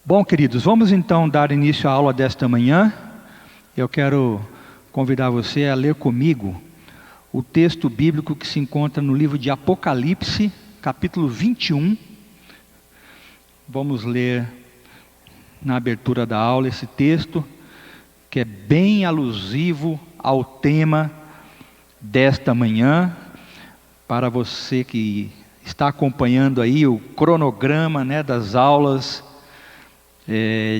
Bom, queridos, vamos então dar início à aula desta manhã. Eu quero convidar você a ler comigo o texto bíblico que se encontra no livro de Apocalipse, capítulo 21. Vamos ler na abertura da aula esse texto, que é bem alusivo ao tema desta manhã. Para você que está acompanhando aí o cronograma, das aulas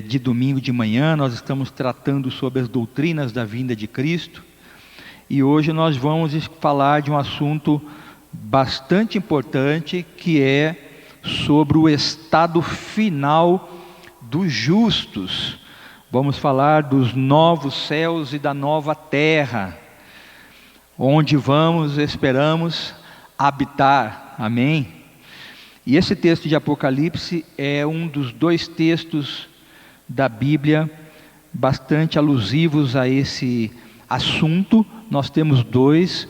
de domingo de manhã, nós estamos tratando sobre as doutrinas da vinda de Cristo, e hoje nós vamos falar de um assunto bastante importante, que é sobre o estado final dos justos. Vamos falar dos novos céus e da nova terra, onde esperamos habitar, amém? E esse texto de Apocalipse é um dos dois textos da Bíblia bastante alusivos a esse assunto. Nós temos dois.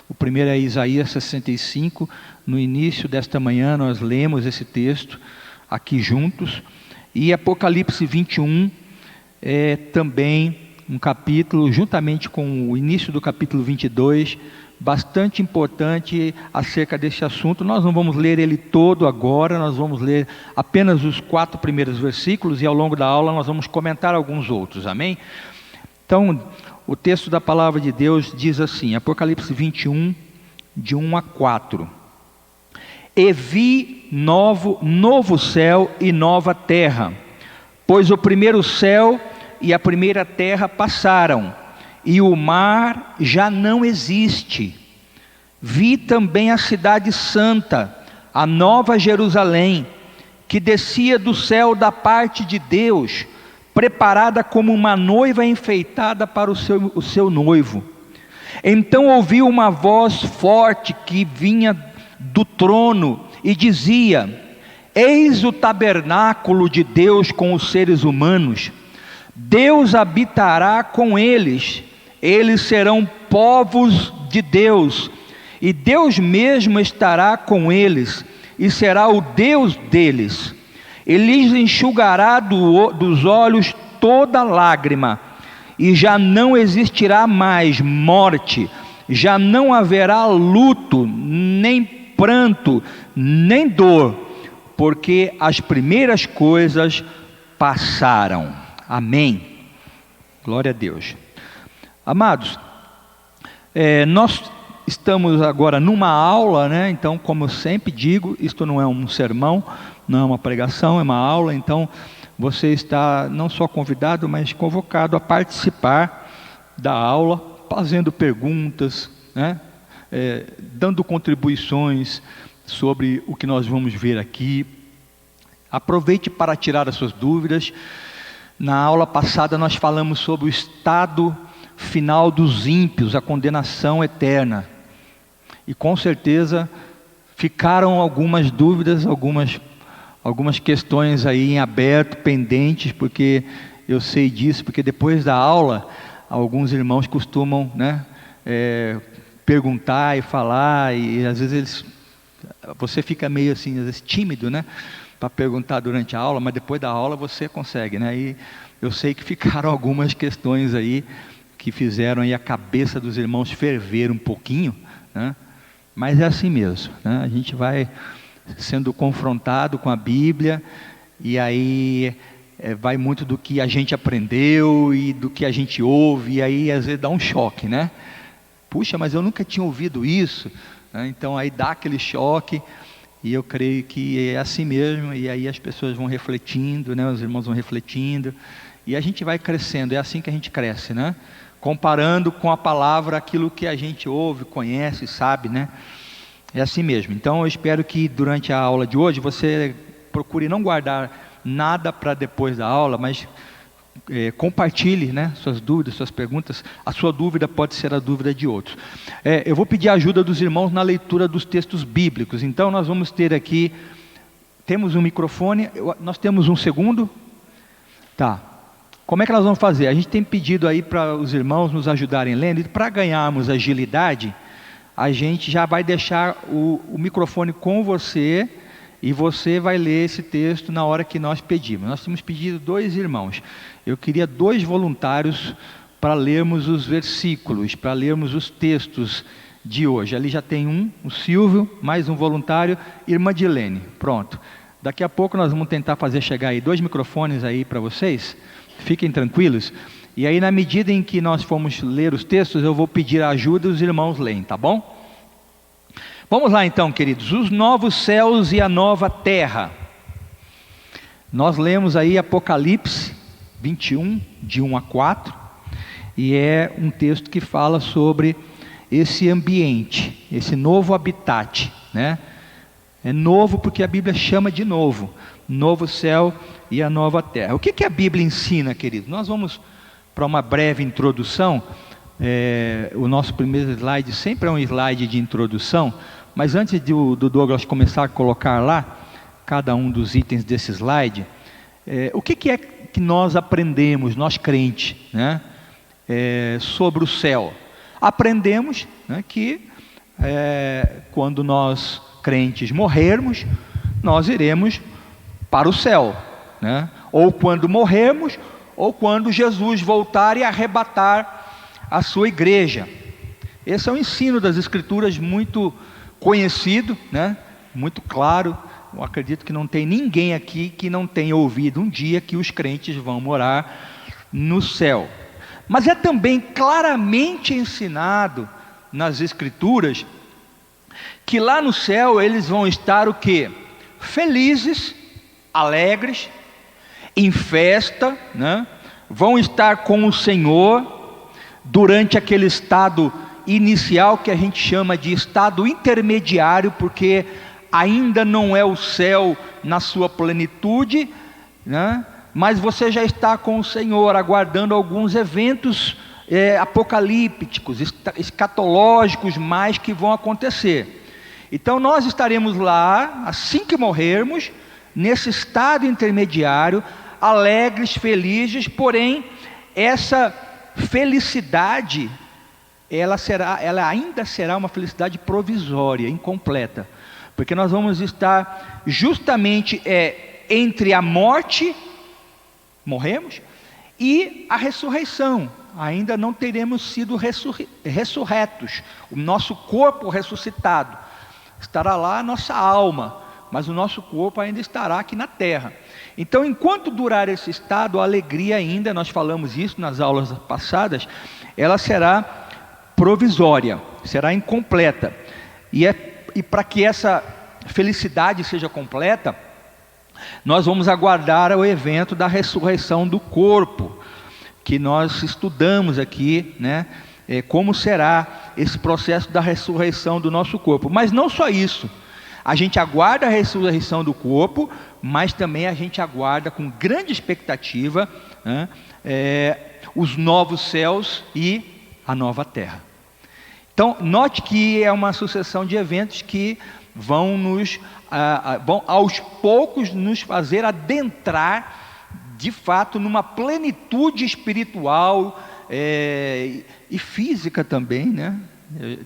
O primeiro é Isaías 65. No início desta manhã nós lemos esse texto aqui juntos. E Apocalipse 21 é também um capítulo, juntamente com o início do capítulo 22, bastante importante acerca desse assunto. Nós não vamos ler ele todo agora, nós vamos ler apenas os 4 primeiros versículos, e ao longo da aula nós vamos comentar alguns outros, amém? Então, o texto da palavra de Deus diz assim, Apocalipse 21, de 1 a 4. E vi novo céu e nova terra, pois o primeiro céu e a primeira terra passaram, e o mar já não existe. Vi também a cidade santa, a nova Jerusalém, que descia do céu da parte de Deus, preparada como uma noiva enfeitada para o seu noivo. Então ouvi uma voz forte que vinha do trono e dizia: Eis o tabernáculo de Deus com os seres humanos. Deus habitará com eles. Eles serão povos de Deus, e Deus mesmo estará com eles, e será o Deus deles. Ele lhes enxugará dos olhos toda lágrima, e já não existirá mais morte, já não haverá luto, nem pranto, nem dor, porque as primeiras coisas passaram. Amém. Glória a Deus. Amados, nós estamos agora numa aula, então, como eu sempre digo, isto não é um sermão, não é uma pregação, é uma aula. Então você está não só convidado, mas convocado a participar da aula, fazendo perguntas, dando contribuições sobre o que nós vamos ver aqui. Aproveite para tirar as suas dúvidas. Na aula passada nós falamos sobre o estado final dos ímpios, a condenação eterna, e com certeza ficaram algumas dúvidas, algumas questões aí em aberto, pendentes, porque eu sei disso, porque depois da aula alguns irmãos costumam perguntar e falar, e às vezes você fica meio assim, às vezes tímido, para perguntar durante a aula, mas depois da aula você consegue, e eu sei que ficaram algumas questões aí que fizeram aí a cabeça dos irmãos ferver um pouquinho, mas é assim mesmo, a gente vai sendo confrontado com a Bíblia, e aí vai muito do que a gente aprendeu e do que a gente ouve, e aí às vezes dá um choque, puxa, mas eu nunca tinha ouvido isso, então aí dá aquele choque, e eu creio que é assim mesmo, e aí as pessoas vão refletindo, os irmãos vão refletindo, e a gente vai crescendo. É assim que a gente cresce, comparando com a palavra aquilo que a gente ouve, conhece, sabe, é assim mesmo. Então eu espero que durante a aula de hoje você procure não guardar nada para depois da aula, mas compartilhe, suas dúvidas, suas perguntas. A sua dúvida pode ser a dúvida de outros. Eu vou pedir a ajuda dos irmãos na leitura dos textos bíblicos. Então nós vamos ter aqui, temos um microfone, nós temos um segundo? Tá. Como é que nós vamos fazer? A gente tem pedido aí para os irmãos nos ajudarem lendo, e para ganharmos agilidade, a gente já vai deixar o microfone com você, e você vai ler esse texto na hora que nós pedimos. Nós tínhamos pedido 2 irmãos. Eu queria 2 voluntários para lermos os versículos, para lermos os textos de hoje. Ali já tem um, o Silvio, mais um voluntário, irmã Dilene. Pronto. Daqui a pouco nós vamos tentar fazer chegar aí 2 microfones aí para vocês. Fiquem tranquilos. E aí, na medida em que nós formos ler os textos, eu vou pedir a ajuda e os irmãos leem, tá bom? Vamos lá então, queridos. Os novos céus e a nova terra. Nós lemos aí Apocalipse 21, de 1 a 4. E é um texto que fala sobre esse ambiente, esse novo habitat, né? É novo porque a Bíblia chama de novo. Novo céu e a nova terra. O que a Bíblia ensina, queridos? Nós vamos para uma breve introdução. O nosso primeiro slide sempre é um slide de introdução, mas antes do Douglas começar a colocar lá cada um dos itens desse slide, o que é que nós aprendemos, nós crentes, né, sobre o céu? Aprendemos, né, que quando nós crentes morrermos, nós iremos para o céu, né? Ou quando morrermos, ou quando Jesus voltar e arrebatar a sua igreja. Esse é um ensino das Escrituras muito conhecido, né? Muito claro. Eu acredito que não tem ninguém aqui que não tenha ouvido um dia que os crentes vão morar no céu. Mas é também claramente ensinado nas Escrituras que lá no céu eles vão estar o quê? Felizes, alegres, em festa, né? Vão estar com o Senhor durante aquele estado inicial que a gente chama de estado intermediário, porque ainda não é o céu na sua plenitude, né? Mas você já está com o Senhor, aguardando alguns eventos apocalípticos, escatológicos mais que vão acontecer. Então nós estaremos lá, assim que morrermos, nesse estado intermediário, alegres, felizes, porém, essa felicidade, ela ainda será uma felicidade provisória, incompleta, porque nós vamos estar justamente entre a morte, morremos, e a ressurreição. Ainda não teremos sido ressurretos, o nosso corpo ressuscitado, estará lá a nossa alma, mas o nosso corpo ainda estará aqui na terra. Então, enquanto durar esse estado, a alegria ainda, nós falamos isso nas aulas passadas, ela será provisória, será incompleta. E para que essa felicidade seja completa, nós vamos aguardar o evento da ressurreição do corpo, que nós estudamos aqui, né? Como será esse processo da ressurreição do nosso corpo. Mas não só isso, a gente aguarda a ressurreição do corpo, mas também a gente aguarda com grande expectativa, né, os novos céus e a nova terra. Então, note que é uma sucessão de eventos que vão aos poucos nos fazer adentrar, de fato, numa plenitude espiritual e física também, né?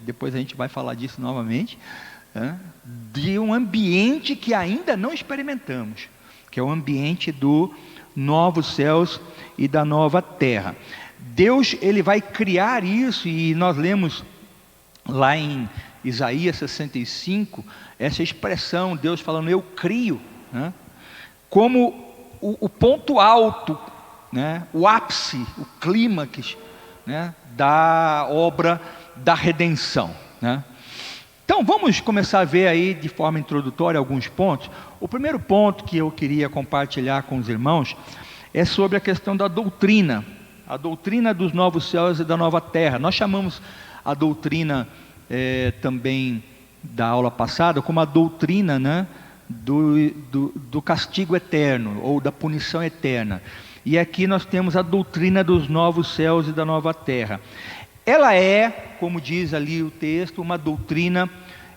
Depois a gente vai falar disso novamente, de um ambiente que ainda não experimentamos, que é o ambiente do novos céus e da nova terra. Deus, ele vai criar isso, e nós lemos lá em Isaías 65, essa expressão, Deus falando, eu crio, né, como o ponto alto, né, o ápice, o clímax, né, da obra da redenção, né? Então vamos começar a ver aí de forma introdutória alguns pontos. O primeiro ponto que eu queria compartilhar com os irmãos é sobre a questão da doutrina, a doutrina dos novos céus e da nova terra. Nós chamamos a doutrina também da aula passada como a doutrina, né, do castigo eterno ou da punição eterna. E aqui nós temos a doutrina dos novos céus e da nova terra. Ela é, como diz ali o texto, uma doutrina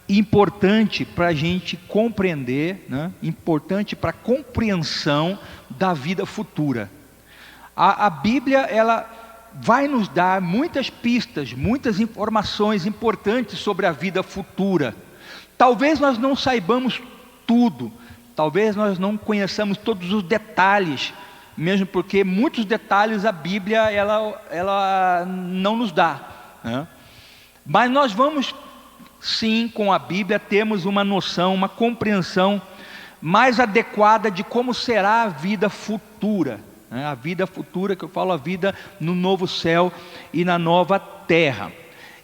importante para a gente compreender, né? Importante para a compreensão da vida futura. A Bíblia, ela vai nos dar muitas pistas, muitas informações importantes sobre a vida futura. Talvez nós não saibamos tudo, talvez nós não conheçamos todos os detalhes, mesmo porque muitos detalhes a Bíblia ela não nos dá, né? Mas nós vamos sim, com a Bíblia, termos uma noção, uma compreensão mais adequada de como será a vida futura, né? A vida futura, que eu falo, a vida no novo céu e na nova terra.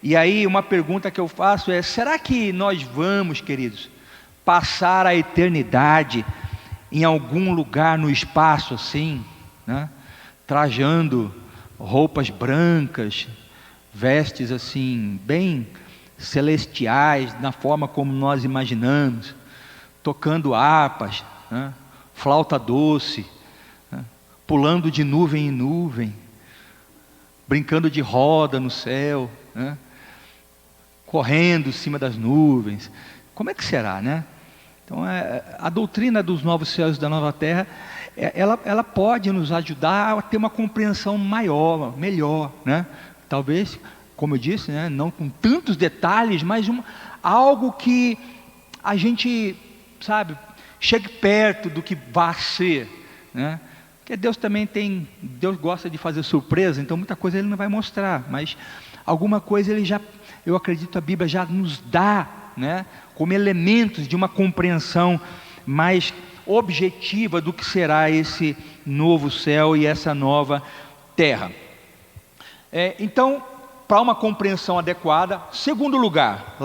E aí uma pergunta que eu faço é: será que nós vamos, queridos, passar a eternidade em algum lugar no espaço assim, né? Trajando roupas brancas, vestes assim bem celestiais, na forma como nós imaginamos, tocando harpas, né? Flauta doce, né? Pulando de nuvem em nuvem, brincando de roda no céu, né? Correndo em cima das nuvens. Como é que será, né? Então, a doutrina dos novos céus e da nova terra, ela pode nos ajudar a ter uma compreensão maior, melhor, né? Talvez, como eu disse, né, não com tantos detalhes, mas algo que a gente, sabe, chegue perto do que vai ser, né? Porque Deus gosta de fazer surpresa, então muita coisa Ele não vai mostrar, mas alguma coisa eu acredito a Bíblia já nos dá, né, como elementos de uma compreensão mais objetiva do que será esse novo céu e essa nova terra. Então, para uma compreensão adequada, segundo lugar,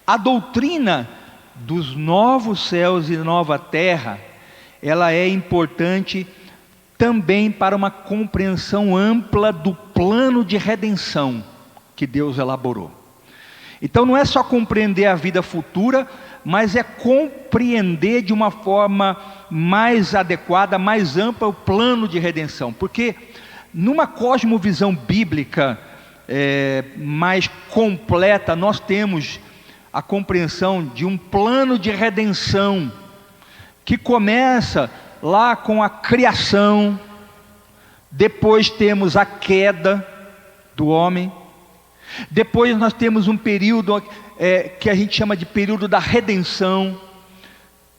a doutrina dos novos céus e nova terra, ela é importante também para uma compreensão ampla do plano de redenção que Deus elaborou. Então não é só compreender a vida futura, mas é compreender de uma forma mais adequada, mais ampla o plano de redenção. Porque numa cosmovisão bíblica mais completa, nós temos a compreensão de um plano de redenção que começa lá com a criação, depois temos a queda do homem, depois nós temos um período que a gente chama de período da redenção,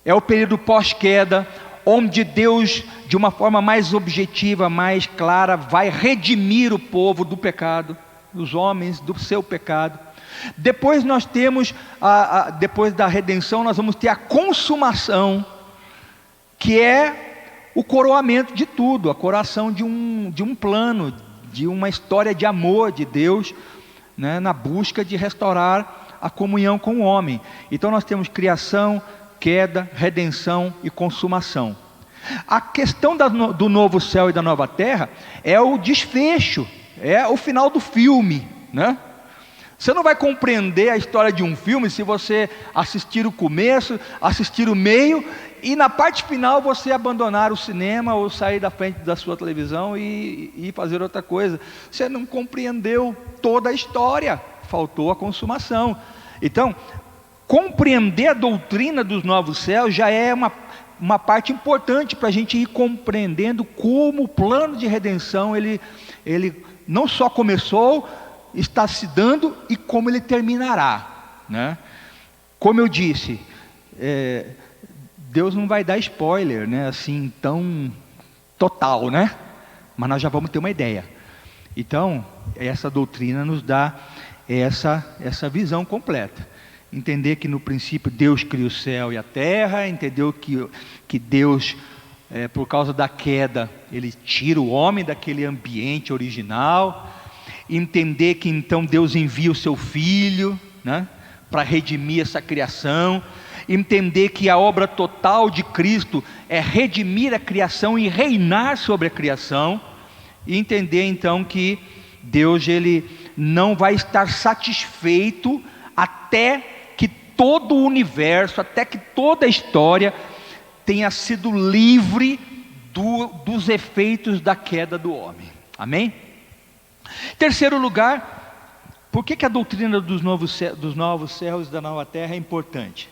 é o período pós-queda, onde Deus, de uma forma mais objetiva, mais clara, vai redimir o povo do pecado, os homens do seu pecado. Depois nós temos, depois da redenção, nós vamos ter a consumação, que é o coroamento de tudo, a coroação de um plano, de uma história de amor de Deus, né, na busca de restaurar a comunhão com o homem. Então nós temos criação, queda, redenção e consumação. A questão do novo céu e da nova terra é o desfecho, é o final do filme, né? Você não vai compreender a história de um filme se você assistir o começo, assistir o meio e na parte final você abandonar o cinema ou sair da frente da sua televisão e fazer outra coisa. Você não compreendeu toda a história, faltou a consumação. Então, compreender a doutrina dos novos céus já é uma parte importante para a gente ir compreendendo como o plano de redenção ele não só começou, está se dando e como ele terminará, né? Como eu disse, Deus não vai dar spoiler, né, assim tão total, né? Mas nós já vamos ter uma ideia. Então, essa doutrina nos dá essa visão completa. Entender que no princípio Deus cria o céu e a terra, entendeu que Deus, por causa da queda, Ele tira o homem daquele ambiente original. Entender que então Deus envia o seu Filho, né, para redimir essa criação. Entender que a obra total de Cristo é redimir a criação e reinar sobre a criação. E entender então que Deus ele não vai estar satisfeito até que todo o universo, até que toda a história tenha sido livre dos efeitos da queda do homem. Amém? Terceiro lugar, por que a doutrina dos novos céus e da nova terra é importante?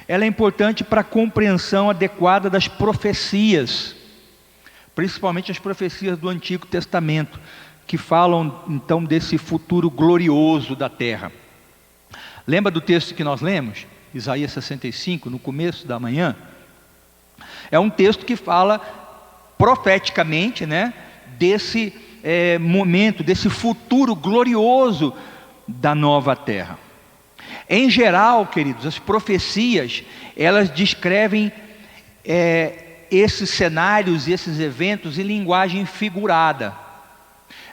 Ela é importante para a compreensão adequada das profecias, principalmente as profecias do Antigo Testamento, que falam então desse futuro glorioso da terra. Lembra do texto que nós lemos? Isaías 65, no começo da manhã, é um texto que fala profeticamente, né, desse momento, desse futuro glorioso da nova terra. Em geral, queridos, as profecias, elas descrevem esses cenários e esses eventos em linguagem figurada.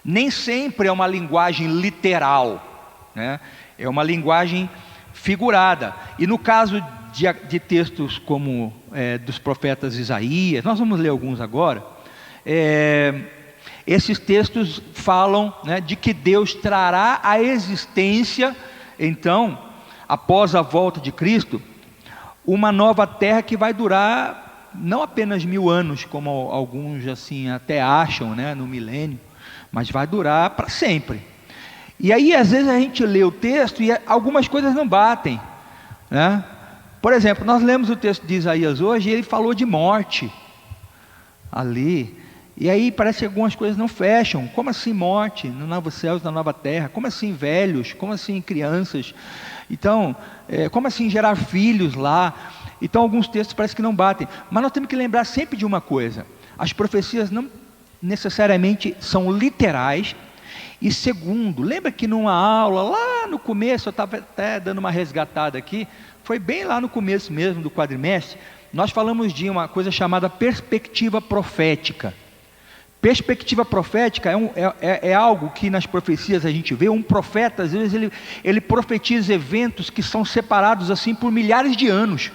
Nem sempre é uma linguagem literal, né? É uma linguagem figurada. E no caso de textos como dos profetas Isaías, nós vamos ler alguns agora, esses textos falam, né, de que Deus trará à existência, então, após a volta de Cristo, uma nova terra que vai durar não apenas 1000 anos, como alguns assim até acham, né, no milênio, mas vai durar para sempre. E aí às vezes a gente lê o texto e algumas coisas não batem, né? Por exemplo, nós lemos o texto de Isaías hoje e ele falou de morte ali, e aí parece que algumas coisas não fecham. Como assim morte no novo céu e na nova terra? Como assim velhos? Como assim crianças? Então, como assim gerar filhos lá? Então alguns textos parece que não batem, mas nós temos que lembrar sempre de uma coisa: as profecias não necessariamente são literais. E segundo, lembra que numa aula lá no começo, eu estava até dando uma resgatada aqui, foi bem lá no começo mesmo do quadrimestre, nós falamos de uma coisa chamada perspectiva profética. Perspectiva profética é algo que nas profecias a gente vê. Um profeta, às vezes, ele profetiza eventos que são separados assim por milhares de anos.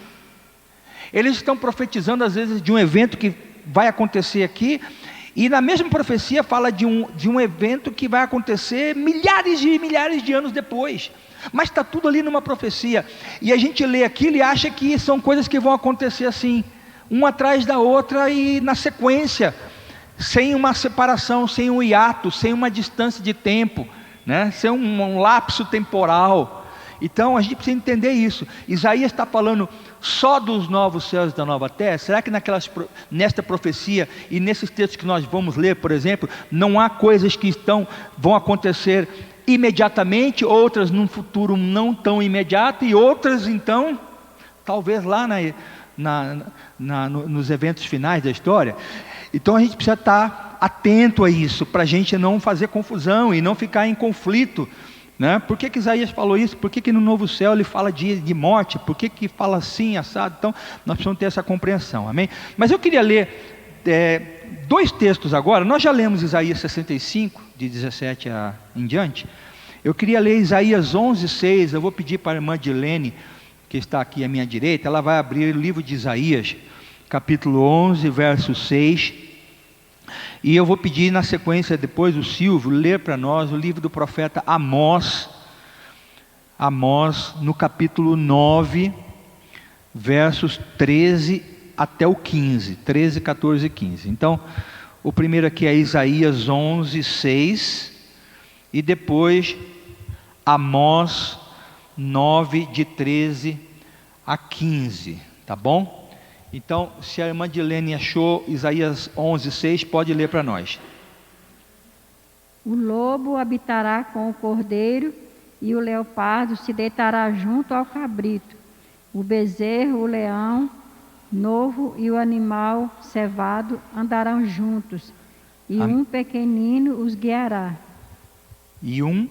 Eles estão profetizando às vezes de um evento que vai acontecer aqui, e na mesma profecia fala de um evento que vai acontecer milhares e milhares de anos depois. Mas está tudo ali numa profecia, e a gente lê aquilo e acha que são coisas que vão acontecer assim, uma atrás da outra e na sequência, sem uma separação, sem um hiato, sem uma distância de tempo, né? Sem um lapso temporal. Então a gente precisa entender isso. Isaías está falando só dos novos céus e da nova terra? Será que nesta profecia e nesses textos que nós vamos ler, por exemplo, não há coisas que vão acontecer imediatamente, outras num futuro não tão imediato, e outras então, talvez lá nos eventos finais da história? Então a gente precisa estar atento a isso, para a gente não fazer confusão e não ficar em conflito, né? Por que Isaías falou isso? Por que no novo céu ele fala de morte? Por que fala assim, assado? Então nós precisamos ter essa compreensão, amém? Mas eu queria ler 2 textos agora. Nós já lemos Isaías 65, de 17 em diante. Eu queria ler Isaías 11, 6. Eu vou pedir para a irmã Dilene, que está aqui à minha direita, ela vai abrir o livro de Isaías, capítulo 11, verso 6, e eu vou pedir na sequência depois o Silvio ler para nós o livro do profeta Amós, no capítulo 9, versos 13 até o 15, 13, 14 e 15. Então, o primeiro aqui é Isaías 11, 6, e depois Amós 9, de 13 a 15, tá bom? Então, se a irmã Dilene achou Isaías 11, 6, pode ler para nós. O lobo habitará com o cordeiro, e o leopardo se deitará junto ao cabrito. O bezerro, o leão novo e o animal cevado andarão juntos, e um pequenino os guiará. E um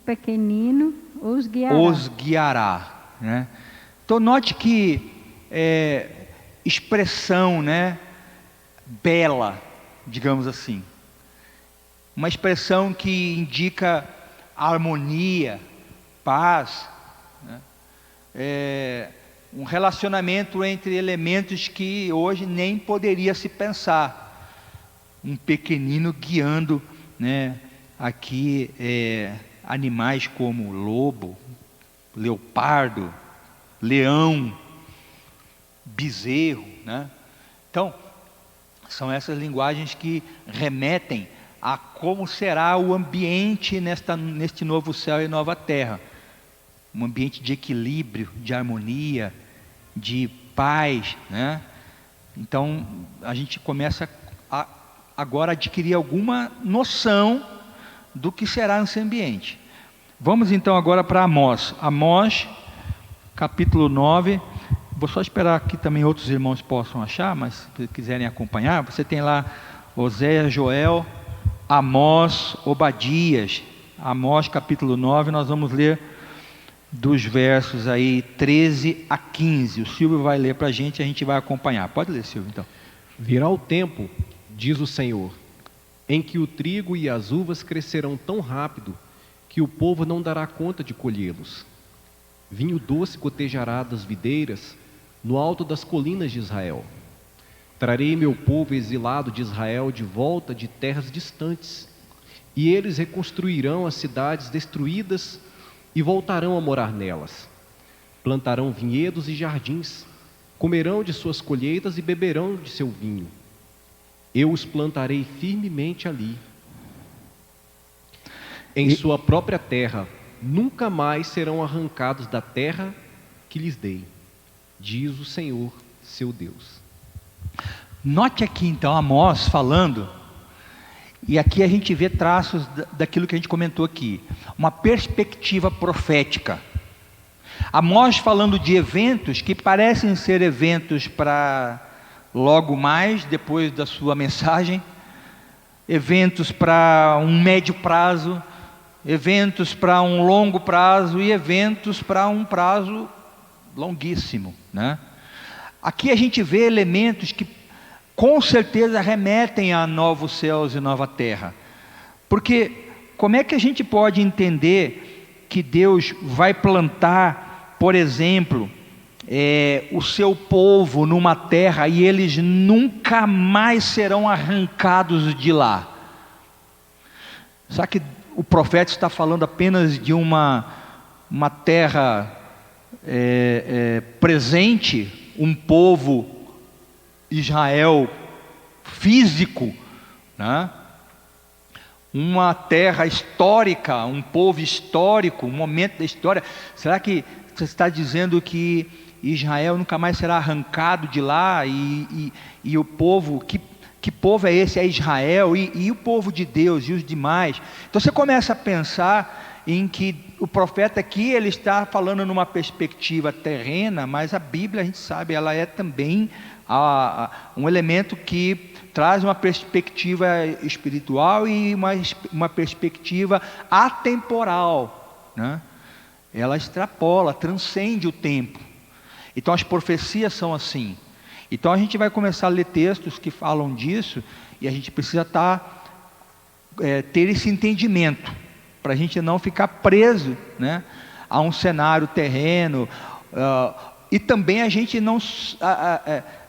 pequenino os guiará. Os guiará, né? Então note que expressão, né, bela, digamos assim, uma expressão que indica harmonia, paz, né? Um relacionamento entre elementos que hoje nem poderia se pensar. Um pequenino guiando, né, aqui animais como lobo, leopardo, leão, bezerro, né? Então, são essas linguagens que remetem a como será o ambiente neste novo céu e nova terra. Um ambiente de equilíbrio, de harmonia, de paz, né? Então, a gente começa agora a adquirir alguma noção do que será esse ambiente. Vamos então agora para Amós. Amós, capítulo 9. Vou só esperar que também outros irmãos possam achar, mas se quiserem acompanhar, você tem lá Oséias, Joel, Amós, Obadias. Amós capítulo 9, nós vamos ler dos versos aí 13 a 15. O Silvio vai ler para a gente vai acompanhar. Pode ler, Silvio, então. Virá o tempo, diz o Senhor, em que o trigo e as uvas crescerão tão rápido que o povo não dará conta de colhê-los. Vinho doce gotejará das videiras no alto das colinas de Israel. Trarei meu povo exilado de Israel de volta de terras distantes, e eles reconstruirão as cidades destruídas e voltarão a morar nelas. Plantarão vinhedos e jardins, comerão de suas colheitas e beberão de seu vinho. Eu os plantarei firmemente ali, em sua própria terra, nunca mais serão arrancados da terra que lhes dei, diz o Senhor, seu Deus. Note aqui então Amós falando, e aqui a gente vê traços daquilo que a gente comentou aqui, uma perspectiva profética. Amós falando de eventos que parecem ser eventos para logo mais, depois da sua mensagem, eventos para um médio prazo, eventos para um longo prazo e eventos para um prazo longuíssimo, né? Aqui a gente vê elementos que com certeza remetem a novos céus e nova terra, porque como é que a gente pode entender que Deus vai plantar, por exemplo, o seu povo numa terra e eles nunca mais serão arrancados de lá? Será que o profeta está falando apenas de uma terra presente, um povo Israel físico, né? Uma terra histórica, um povo histórico, um momento da história? Será que você está dizendo que Israel nunca mais será arrancado de lá e o povo, que povo é esse? É Israel e o povo de Deus e os demais? Então você começa a pensar em que o profeta aqui ele está falando numa perspectiva terrena, mas a Bíblia, a gente sabe, ela é também um elemento que traz uma perspectiva espiritual e uma perspectiva atemporal, né? Ela extrapola, transcende o tempo. Então as profecias são assim. Então a gente vai começar a ler textos que falam disso, e a gente precisa ter esse entendimento, para a gente não ficar preso, né, a um cenário terreno, e também a gente não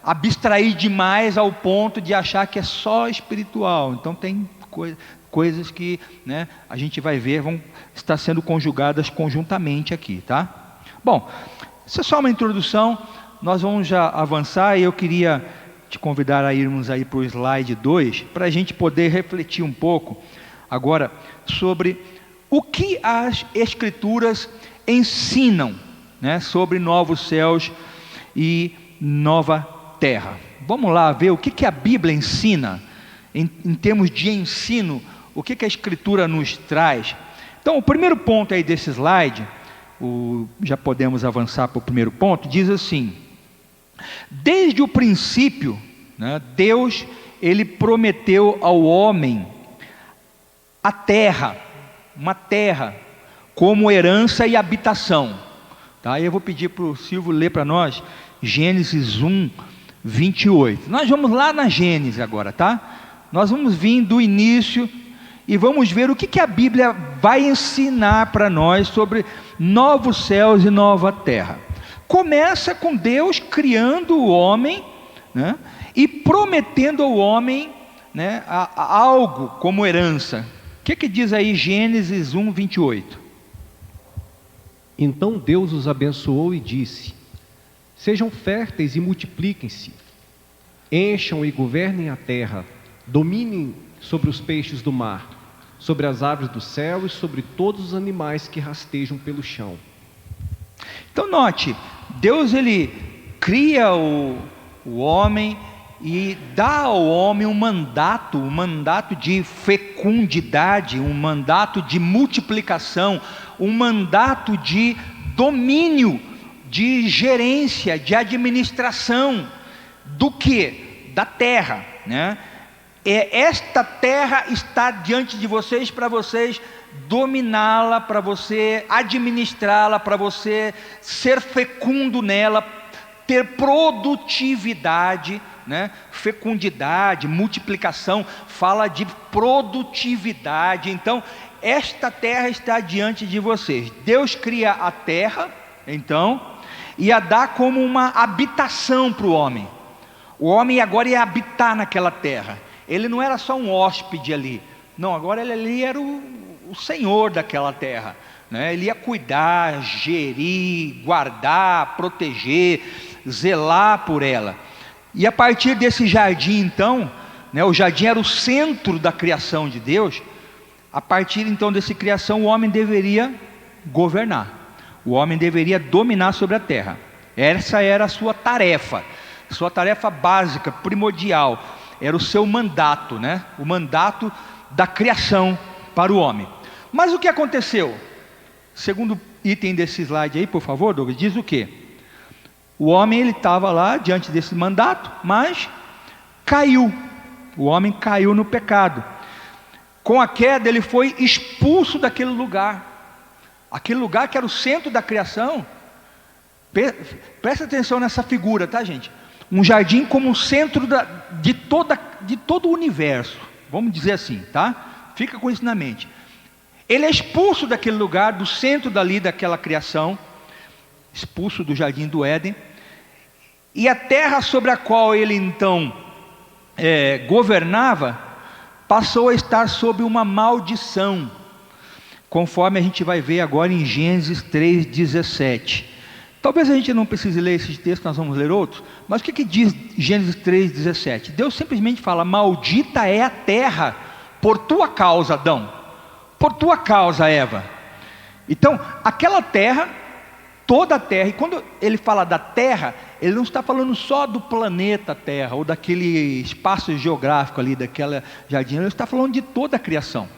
abstrair demais ao ponto de achar que é só espiritual. Então tem coisas que, né, a gente vai ver, vão estar sendo conjugadas conjuntamente aqui, tá? Bom, isso é só uma introdução, nós vamos já avançar, e eu queria te convidar a irmos aí para o slide 2, para a gente poder refletir um pouco agora sobre o que as Escrituras ensinam, né, sobre novos céus e nova terra. Vamos lá ver o que a Bíblia ensina, em termos de ensino, o que a Escritura nos traz. Então, o primeiro ponto aí desse slide, já podemos avançar para o primeiro ponto, diz assim: desde o princípio, né, Deus, ele prometeu ao homem a terra, uma terra, como herança e habitação. Tá? Eu vou pedir para o Silvio ler para nós Gênesis 1, 28. Nós vamos lá na Gênesis agora, tá? Nós vamos vir do início e vamos ver o que a Bíblia vai ensinar para nós sobre novos céus e nova terra. Começa com Deus criando o homem, né, e prometendo ao homem, né, algo como herança. O que diz aí Gênesis 1, 28? Então Deus os abençoou e disse: sejam férteis e multipliquem-se, encham e governem a terra, dominem sobre os peixes do mar, sobre as aves do céu e sobre todos os animais que rastejam pelo chão. Então note, Deus ele cria o homem e dá ao homem um mandato de fecundidade, um mandato de multiplicação, um mandato de domínio de gerência, de administração do que? Da terra, né? Esta terra está diante de vocês para vocês dominá-la, para você administrá-la, para você ser fecundo nela, ter produtividade, né? Fecundidade, multiplicação, fala de produtividade. Então, esta terra está diante de vocês. Deus cria a terra, então, e a dá como uma habitação para o homem. O homem agora ia habitar naquela terra. Ele não era só um hóspede ali. Não, agora ele ali era o senhor daquela terra, né? Ele ia cuidar, gerir, guardar, proteger, zelar por ela. E a partir desse jardim, então, né, o jardim era o centro da criação de Deus. A partir então dessa criação, o homem deveria governar. O homem deveria dominar sobre a terra. Essa era a sua tarefa básica, primordial. Era o seu mandato, né? O mandato da criação para o homem. Mas o que aconteceu? Segundo item desse slide aí, por favor, Douglas, diz o quê? O homem, ele estava lá diante desse mandato, mas caiu. O homem caiu no pecado. Com a queda, ele foi expulso daquele lugar. Aquele lugar que era o centro da criação. Presta atenção nessa figura, tá, gente? Um jardim como o centro de todo o universo. Vamos dizer assim, tá? Fica com isso na mente. Ele é expulso daquele lugar, do centro dali daquela criação. Expulso do jardim do Éden. E a terra sobre a qual ele então governava, passou a estar sob uma maldição, conforme a gente vai ver agora em Gênesis 3,17. Talvez a gente não precise ler esse texto, nós vamos ler outros, mas o que diz Gênesis 3,17? Deus simplesmente fala: maldita é a terra por tua causa, Adão, por tua causa, Eva. Então, aquela terra, toda a terra, e quando ele fala da terra, ele não está falando só do planeta Terra, ou daquele espaço geográfico ali, daquela jardim, ele está falando de toda a criação.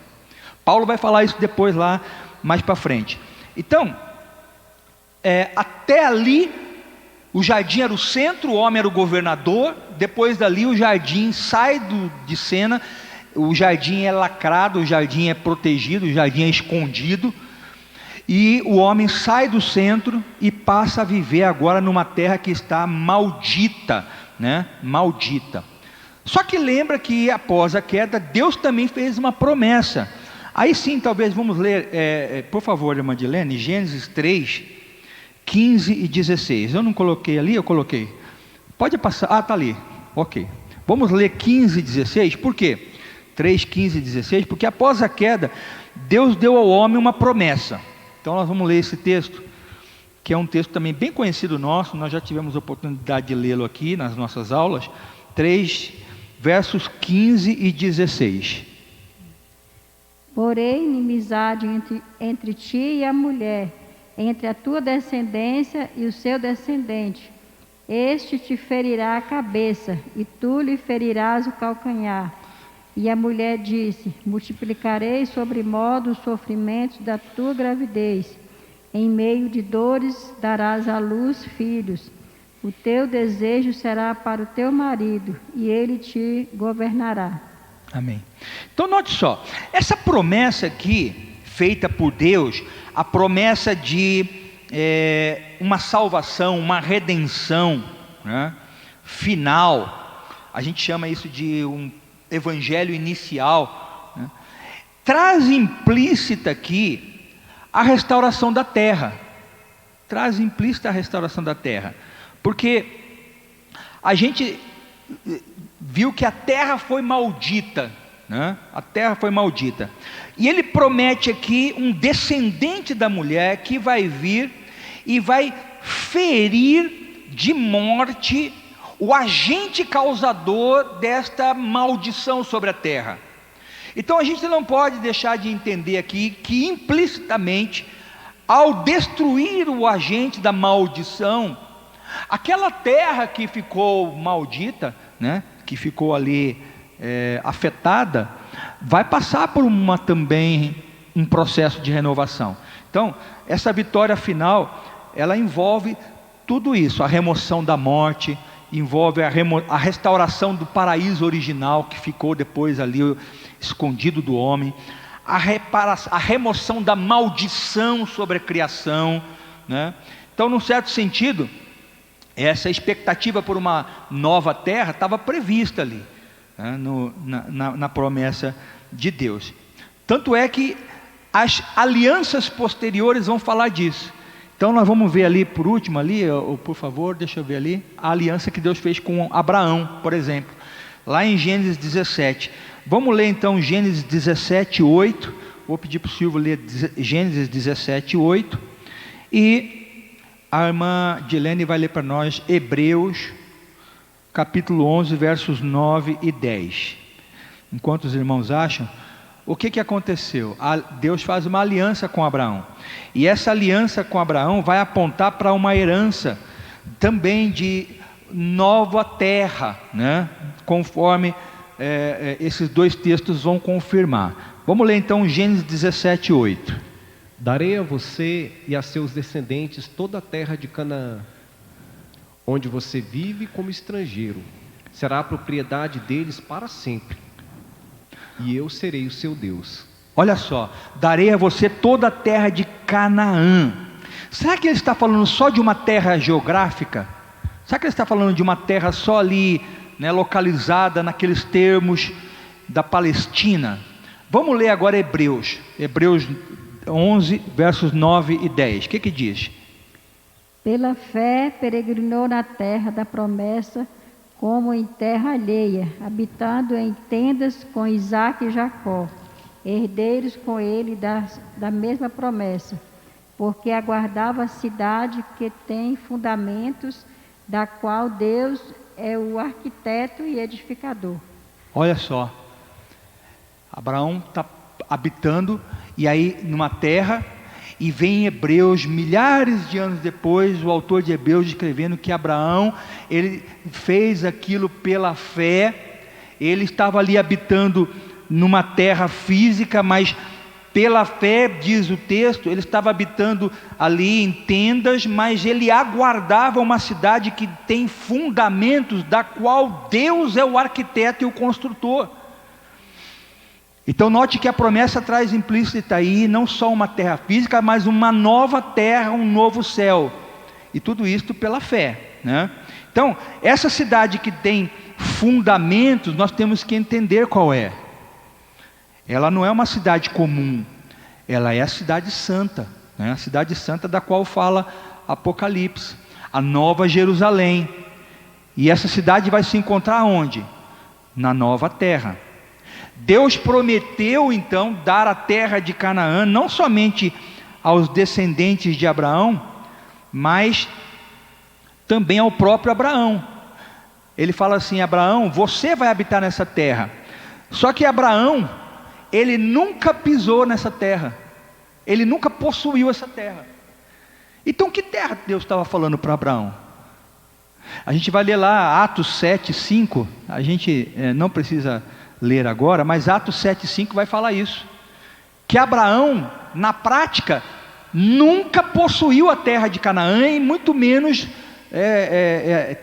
Paulo vai falar isso depois lá, mais para frente. Então, até ali, o jardim era o centro, o homem era o governador. Depois dali o jardim sai de cena, o jardim é lacrado, o jardim é protegido, o jardim é escondido. E o homem sai do centro e passa a viver agora numa terra que está maldita, né? Maldita. Só que lembra que após a queda, Deus também fez uma promessa. Aí sim, talvez vamos ler, por favor, Madilene, Gênesis 3, 15 e 16. Eu não coloquei ali, eu coloquei. Pode passar, está ali, ok. Vamos ler 15 e 16, por quê? 3, 15 e 16, porque após a queda, Deus deu ao homem uma promessa. Então nós vamos ler esse texto, que é um texto também bem conhecido nosso, nós já tivemos a oportunidade de lê-lo aqui nas nossas aulas, 3, versos 15 e 16. Porém, inimizade entre ti e a mulher, entre a tua descendência e o seu descendente. Este te ferirá a cabeça, e tu lhe ferirás o calcanhar. E a mulher disse: multiplicarei sobremodo os sofrimentos da tua gravidez. Em meio de dores darás à luz filhos. O teu desejo será para o teu marido, e ele te governará. Amém. Então note só, essa promessa aqui, feita por Deus, a promessa de uma salvação, uma redenção, né, final, a gente chama isso de um evangelho inicial, né, traz implícita aqui a restauração da terra. Traz implícita a restauração da terra, porque a gente viu que a terra foi maldita, né? A terra foi maldita, e ele promete aqui um descendente da mulher que vai vir e vai ferir de morte o agente causador desta maldição sobre a terra. Então a gente não pode deixar de entender aqui que implicitamente, ao destruir o agente da maldição, aquela terra que ficou maldita, né, que ficou ali afetada, vai passar por também um processo de renovação. Então essa vitória final, ela envolve tudo isso, a remoção da morte, envolve a restauração do paraíso original que ficou depois ali escondido do homem, a remoção da maldição sobre a criação, né? Então, num certo sentido, essa expectativa por uma nova terra estava prevista ali, né? na promessa de Deus. Tanto é que as alianças posteriores vão falar disso. Então nós vamos ver ali por último ali, por favor, deixa eu ver ali, a aliança que Deus fez com Abraão, por exemplo, lá em Gênesis 17. Vamos ler então Gênesis 17, 8. Vou pedir para o Silvio ler Gênesis 17, 8. E a irmã Dilene vai ler para nós Hebreus, capítulo 11, versos 9 e 10. Enquanto os irmãos acham, o que aconteceu? Deus faz uma aliança com Abraão. E essa aliança com Abraão vai apontar para uma herança também de nova terra, né? Conforme esses dois textos vão confirmar. Vamos ler então Gênesis 17, 8. Darei a você e a seus descendentes toda a terra de Canaã, onde você vive como estrangeiro. Será a propriedade deles para sempre. E eu serei o seu Deus. Olha só, darei a você toda a terra de Canaã. Será que ele está falando só de uma terra geográfica? Será que ele está falando de uma terra só ali, né, localizada naqueles termos da Palestina? Vamos ler agora Hebreus 11, versos 9 e 10. O que diz? Pela fé peregrinou na terra da promessa, como em terra alheia, habitando em tendas com Isaque e Jacó, herdeiros com ele da mesma promessa, porque aguardava a cidade que tem fundamentos, da qual Deus é o arquiteto e edificador. Olha só, Abraão está habitando, e aí numa terra, e vem Hebreus, milhares de anos depois, o autor de Hebreus escrevendo que Abraão, ele fez aquilo pela fé. Ele estava ali habitando numa terra física, mas pela fé, diz o texto, ele estava habitando ali em tendas, mas ele aguardava uma cidade que tem fundamentos, da qual Deus é o arquiteto e o construtor. Então note que a promessa traz implícita aí não só uma terra física, mas uma nova terra, um novo céu, e tudo isso pela fé, né? Então essa cidade que tem fundamentos, nós temos que entender qual é. Ela não é uma cidade comum, ela é a cidade santa, né? A cidade santa da qual fala Apocalipse, a Nova Jerusalém. E essa cidade vai se encontrar onde? Na nova terra. Deus prometeu então dar a terra de Canaã não somente aos descendentes de Abraão, mas também ao próprio Abraão. Ele fala assim: Abraão, você vai habitar nessa terra. Só que Abraão, ele nunca pisou nessa terra, ele nunca possuiu essa terra. Então que terra Deus estava falando para Abraão? A gente vai ler lá Atos 7, 5, a gente não precisa ler agora, mas Atos 7,5 vai falar isso, que Abraão, na prática, nunca possuiu a terra de Canaã, e muito menos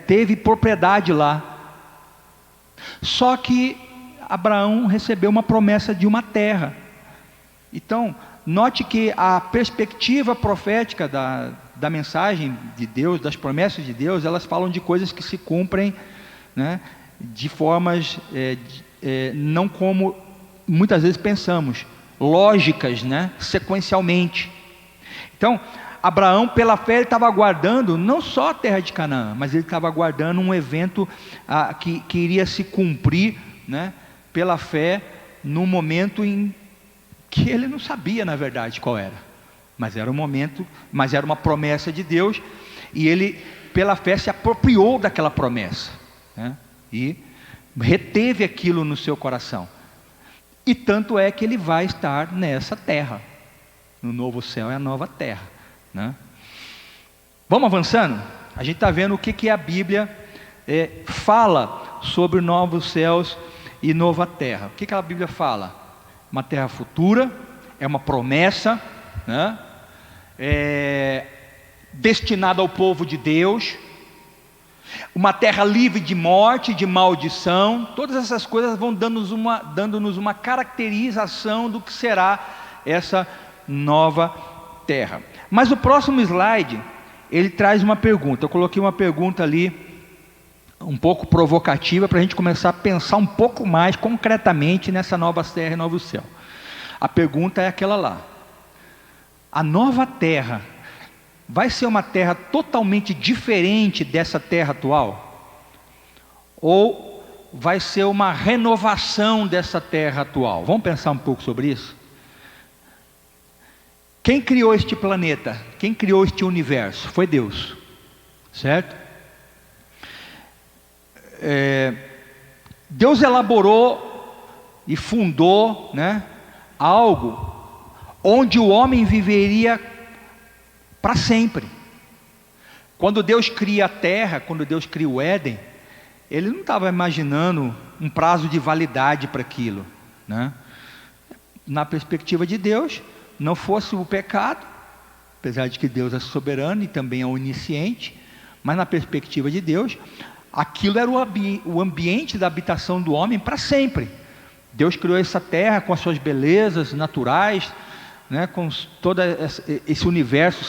teve propriedade lá. Só que Abraão recebeu uma promessa de uma terra. Então, note que a perspectiva profética da mensagem de Deus, das promessas de Deus, elas falam de coisas que se cumprem, né, de formas não como muitas vezes pensamos, lógicas, né, sequencialmente. Então, Abraão, pela fé, ele estava aguardando não só a terra de Canaã, mas ele estava aguardando um evento que iria se cumprir, né, pela fé, no momento em que ele não sabia, na verdade, qual era. Mas era um momento, mas era uma promessa de Deus, e ele, pela fé, se apropriou daquela promessa, né, e reteve aquilo no seu coração. E tanto é que ele vai estar nessa terra, no novo céu e a nova terra, né? Vamos avançando? A gente está vendo o que a Bíblia fala sobre novos céus e nova terra. O que a Bíblia fala? Uma terra futura, é uma promessa, né? destinada ao povo de Deus, uma terra livre de morte, de maldição. Todas essas coisas vão dando-nos uma caracterização do que será essa nova terra. Mas o próximo slide, ele traz uma pergunta. Eu coloquei uma pergunta ali, um pouco provocativa, para a gente começar a pensar um pouco mais concretamente nessa nova terra e novo céu. A pergunta é aquela lá: a nova terra vai ser uma terra totalmente diferente dessa terra atual? Ou vai ser uma renovação dessa terra atual? Vamos pensar um pouco sobre isso? Quem criou este planeta? Quem criou este universo? Foi Deus, certo? Deus elaborou e fundou, né, algo onde o homem viveria para sempre. Quando Deus cria a terra, quando Deus cria o Éden, Ele não estava imaginando um prazo de validade para aquilo, né? Na perspectiva de Deus, não fosse o pecado, apesar de que Deus é soberano e também é onisciente, mas na perspectiva de Deus, aquilo era o ambiente da habitação do homem para sempre. Deus criou essa terra com as suas belezas naturais, né, com todo esse universo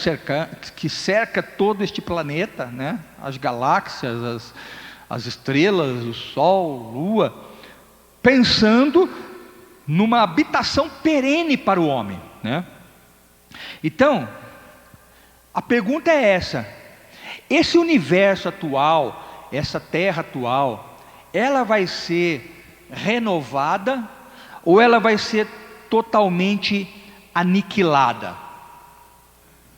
que cerca todo este planeta, né, as galáxias, as estrelas, o Sol, Lua, pensando numa habitação perene para o homem, né? Então, a pergunta é essa: esse universo atual, essa terra atual, ela vai ser renovada ou ela vai ser totalmente aniquilada?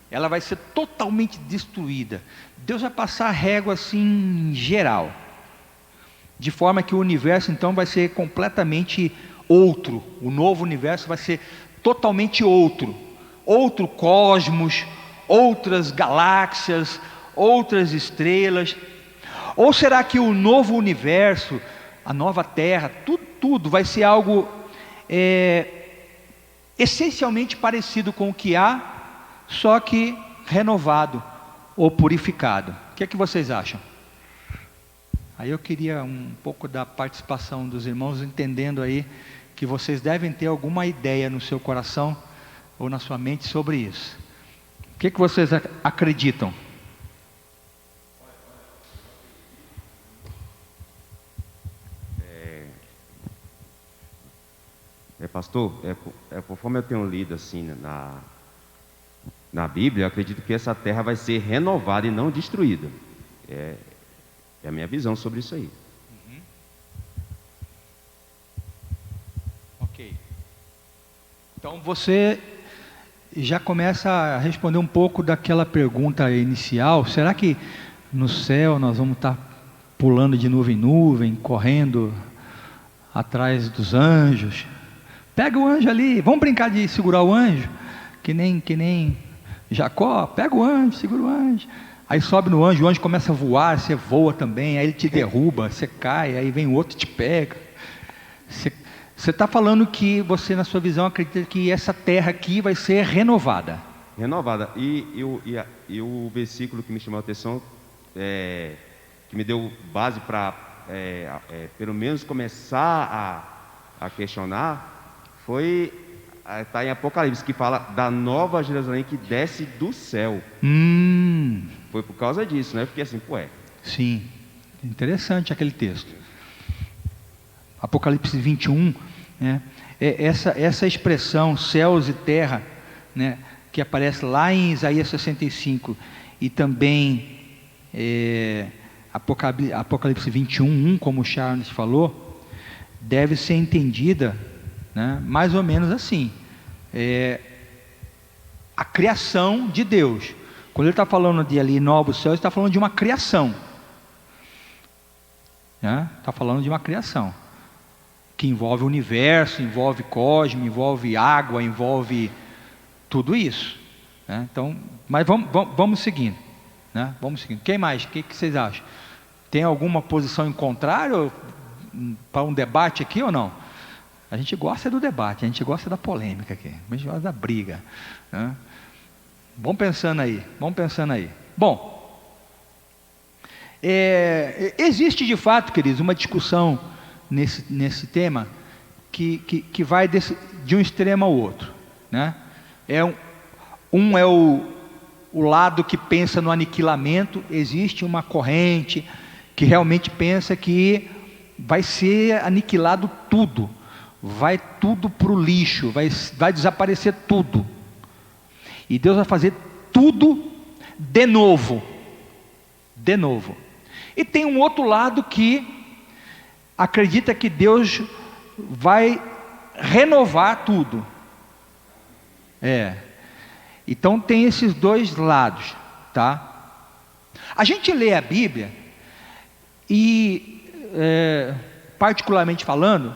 Ela vai ser totalmente destruída. Deus vai passar a régua assim em geral, de forma que o universo então vai ser completamente outro. O novo universo vai ser totalmente outro cosmos, outras galáxias, outras estrelas. Ou será que o novo universo, a nova terra, tudo vai ser algo essencialmente parecido com o que há, só que renovado ou purificado? O que é que vocês acham? Aí eu queria um pouco da participação dos irmãos, entendendo aí que vocês devem ter alguma ideia no seu coração ou na sua mente sobre isso. O que é que vocês acreditam? Pastor, conforme eu tenho lido assim na Bíblia, eu acredito que essa terra vai ser renovada e não destruída. É a minha visão sobre isso aí. Ok. Então você já começa a responder um pouco daquela pergunta inicial: será que no céu nós vamos estar pulando de nuvem em nuvem, correndo atrás dos anjos? Pega o anjo ali, vamos brincar de segurar o anjo, que nem Jacó. Pega o anjo, segura o anjo. Aí sobe no anjo, o anjo começa a voar, você voa também, aí ele te derruba, você cai, aí vem o outro e te pega. Você está falando que você, na sua visão, acredita que essa terra aqui vai ser renovada. Renovada. E o versículo que me chamou a atenção, que me deu base para, pelo menos, começar a questionar, está em Apocalipse, que fala da nova Jerusalém que desce do céu. Foi por causa disso, né? Eu fiquei assim, Sim, interessante aquele texto. Apocalipse 21, né? Essa expressão céus e terra, né, que aparece lá em Isaías 65 e também Apocalipse 21, como o Charles falou, deve ser entendida, né, mais ou menos assim: a criação de Deus. Quando ele está falando de ali novos céus, ele está falando de uma criação, né? Está falando de uma criação que envolve o universo, envolve cosmos, envolve água, envolve tudo isso, né? Então, mas vamos seguindo, né? Vamos seguindo. Quem mais? O que vocês acham? Tem alguma posição em contrário para um debate aqui ou não? A gente gosta do debate, a gente gosta da polêmica aqui, a gente gosta da briga, né? Vamos pensando aí. Bom, existe de fato, queridos, uma discussão nesse tema que vai de um extremo ao outro, né? Um é o lado que pensa no aniquilamento. Existe uma corrente que realmente pensa que vai ser aniquilado tudo, vai tudo para o lixo, vai desaparecer tudo, e Deus vai fazer tudo de novo. E tem um outro lado que acredita que Deus vai renovar tudo. Então tem esses dois lados, tá? A gente lê a Bíblia e, particularmente falando,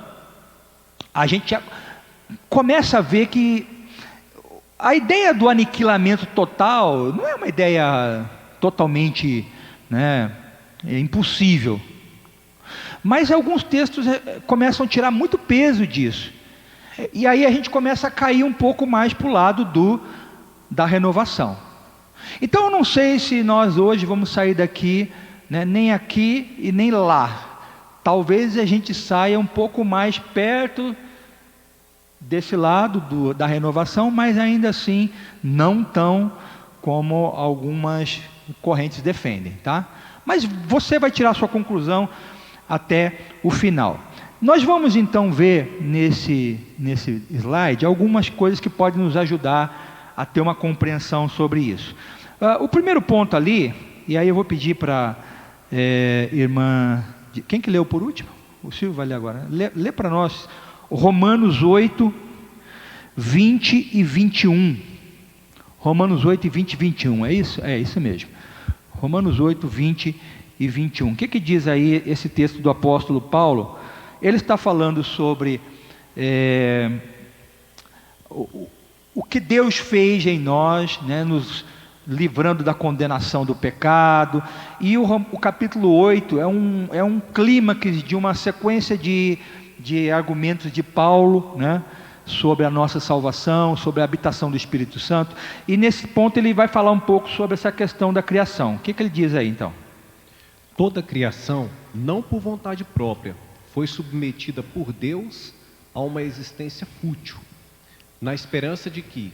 a gente começa a ver que a ideia do aniquilamento total não é uma ideia totalmente, né, impossível. Mas alguns textos começam a tirar muito peso disso. E aí a gente começa a cair um pouco mais para o lado da renovação. Então eu não sei se nós hoje vamos sair daqui, né, nem aqui e nem lá. Talvez a gente saia um pouco mais perto desse lado da renovação, mas ainda assim não tão como algumas correntes defendem, tá? Mas você vai tirar a sua conclusão até o final. Nós vamos então ver nesse slide algumas coisas que podem nos ajudar a ter uma compreensão sobre isso. O primeiro ponto ali, e aí eu vou pedir para irmã... Quem que leu por último? O Silvio vai ler agora. Lê para nós Romanos 8, 20 e 21. Romanos 8, 20 e 21. É isso? É isso mesmo. Romanos 8, 20 e 21. O que diz aí esse texto do apóstolo Paulo? Ele está falando sobre o que Deus fez em nós, né, nos livrando da condenação do pecado. E o capítulo 8 é um clímax de uma sequência de argumentos de Paulo, né, sobre a nossa salvação, sobre a habitação do Espírito Santo. E nesse ponto ele vai falar um pouco sobre essa questão da criação. O que ele diz aí então? Toda a criação, não por vontade própria, foi submetida por Deus a uma existência fútil, na esperança de que,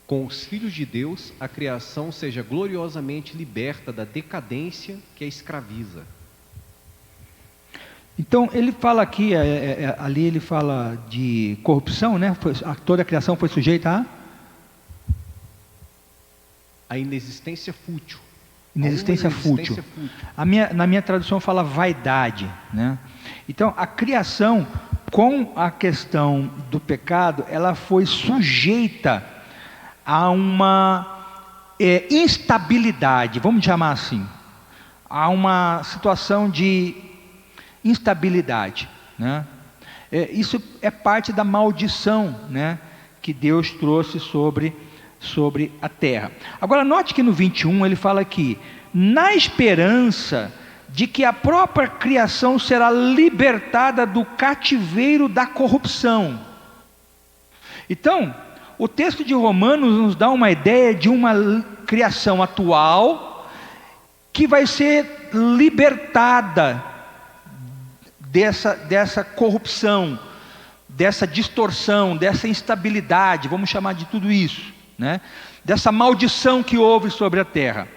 com os filhos de Deus, a criação seja gloriosamente liberta da decadência que a escraviza. Então ele fala aqui, ali ele fala de corrupção, né? Toda a criação foi sujeita a inexistência fútil. Inexistência fútil. Na minha tradução fala vaidade, né? Então a criação, com a questão do pecado, ela foi sujeita a uma instabilidade, vamos chamar assim, a uma situação de instabilidade, né? Isso é parte da maldição, né, que Deus trouxe sobre a terra. Agora note que no 21 ele fala aqui, na esperança de que a própria criação será libertada do cativeiro da corrupção. Então, o texto de Romanos nos dá uma ideia de uma criação atual que vai ser libertada dessa corrupção, dessa distorção, dessa instabilidade, vamos chamar de tudo isso, né? Dessa maldição que houve sobre a terra.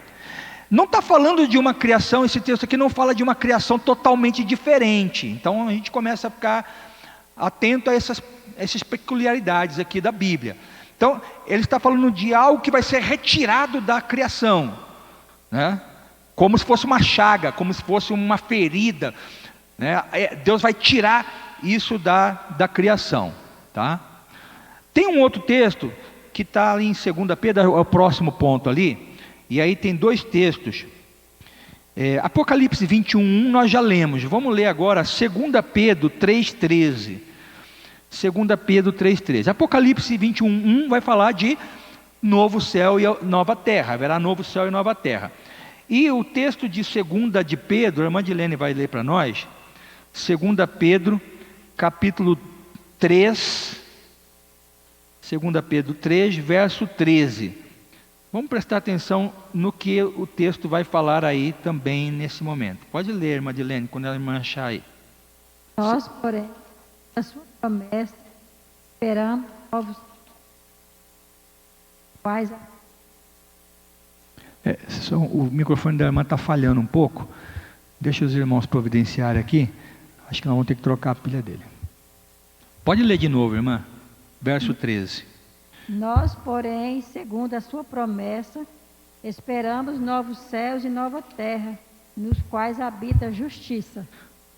Não está falando de uma criação, esse texto aqui não fala de uma criação totalmente diferente. Então a gente começa a ficar atento a essas peculiaridades aqui da Bíblia. Então ele está falando de algo que vai ser retirado da criação, né? Como se fosse uma chaga, como se fosse uma ferida, né? Deus vai tirar isso da criação, tá? Tem um outro texto que está ali em 2 Pedro, é o próximo ponto ali, e aí tem dois textos. Apocalipse 21, nós já lemos. Vamos ler agora 2 Pedro 3,13. 2 Pedro 3,13. Apocalipse 21, vai falar de novo céu e nova terra. Haverá novo céu e nova terra. E o texto de 2 de Pedro, a irmã Dilene vai ler para nós. 2 Pedro, capítulo 3. 2 Pedro 3, verso 13. Vamos prestar atenção no que o texto vai falar aí também nesse momento. Pode ler, Madilene, quando ela manchar aí. Nós, porém, a sua promessa, esperamos novos quais O microfone da irmã está falhando um pouco. Deixa os irmãos providenciarem aqui. Acho que nós vamos ter que trocar a pilha dele. Pode ler de novo, irmã. Verso 13. Nós, porém, segundo a sua promessa, esperamos novos céus e nova terra, nos quais habita a justiça.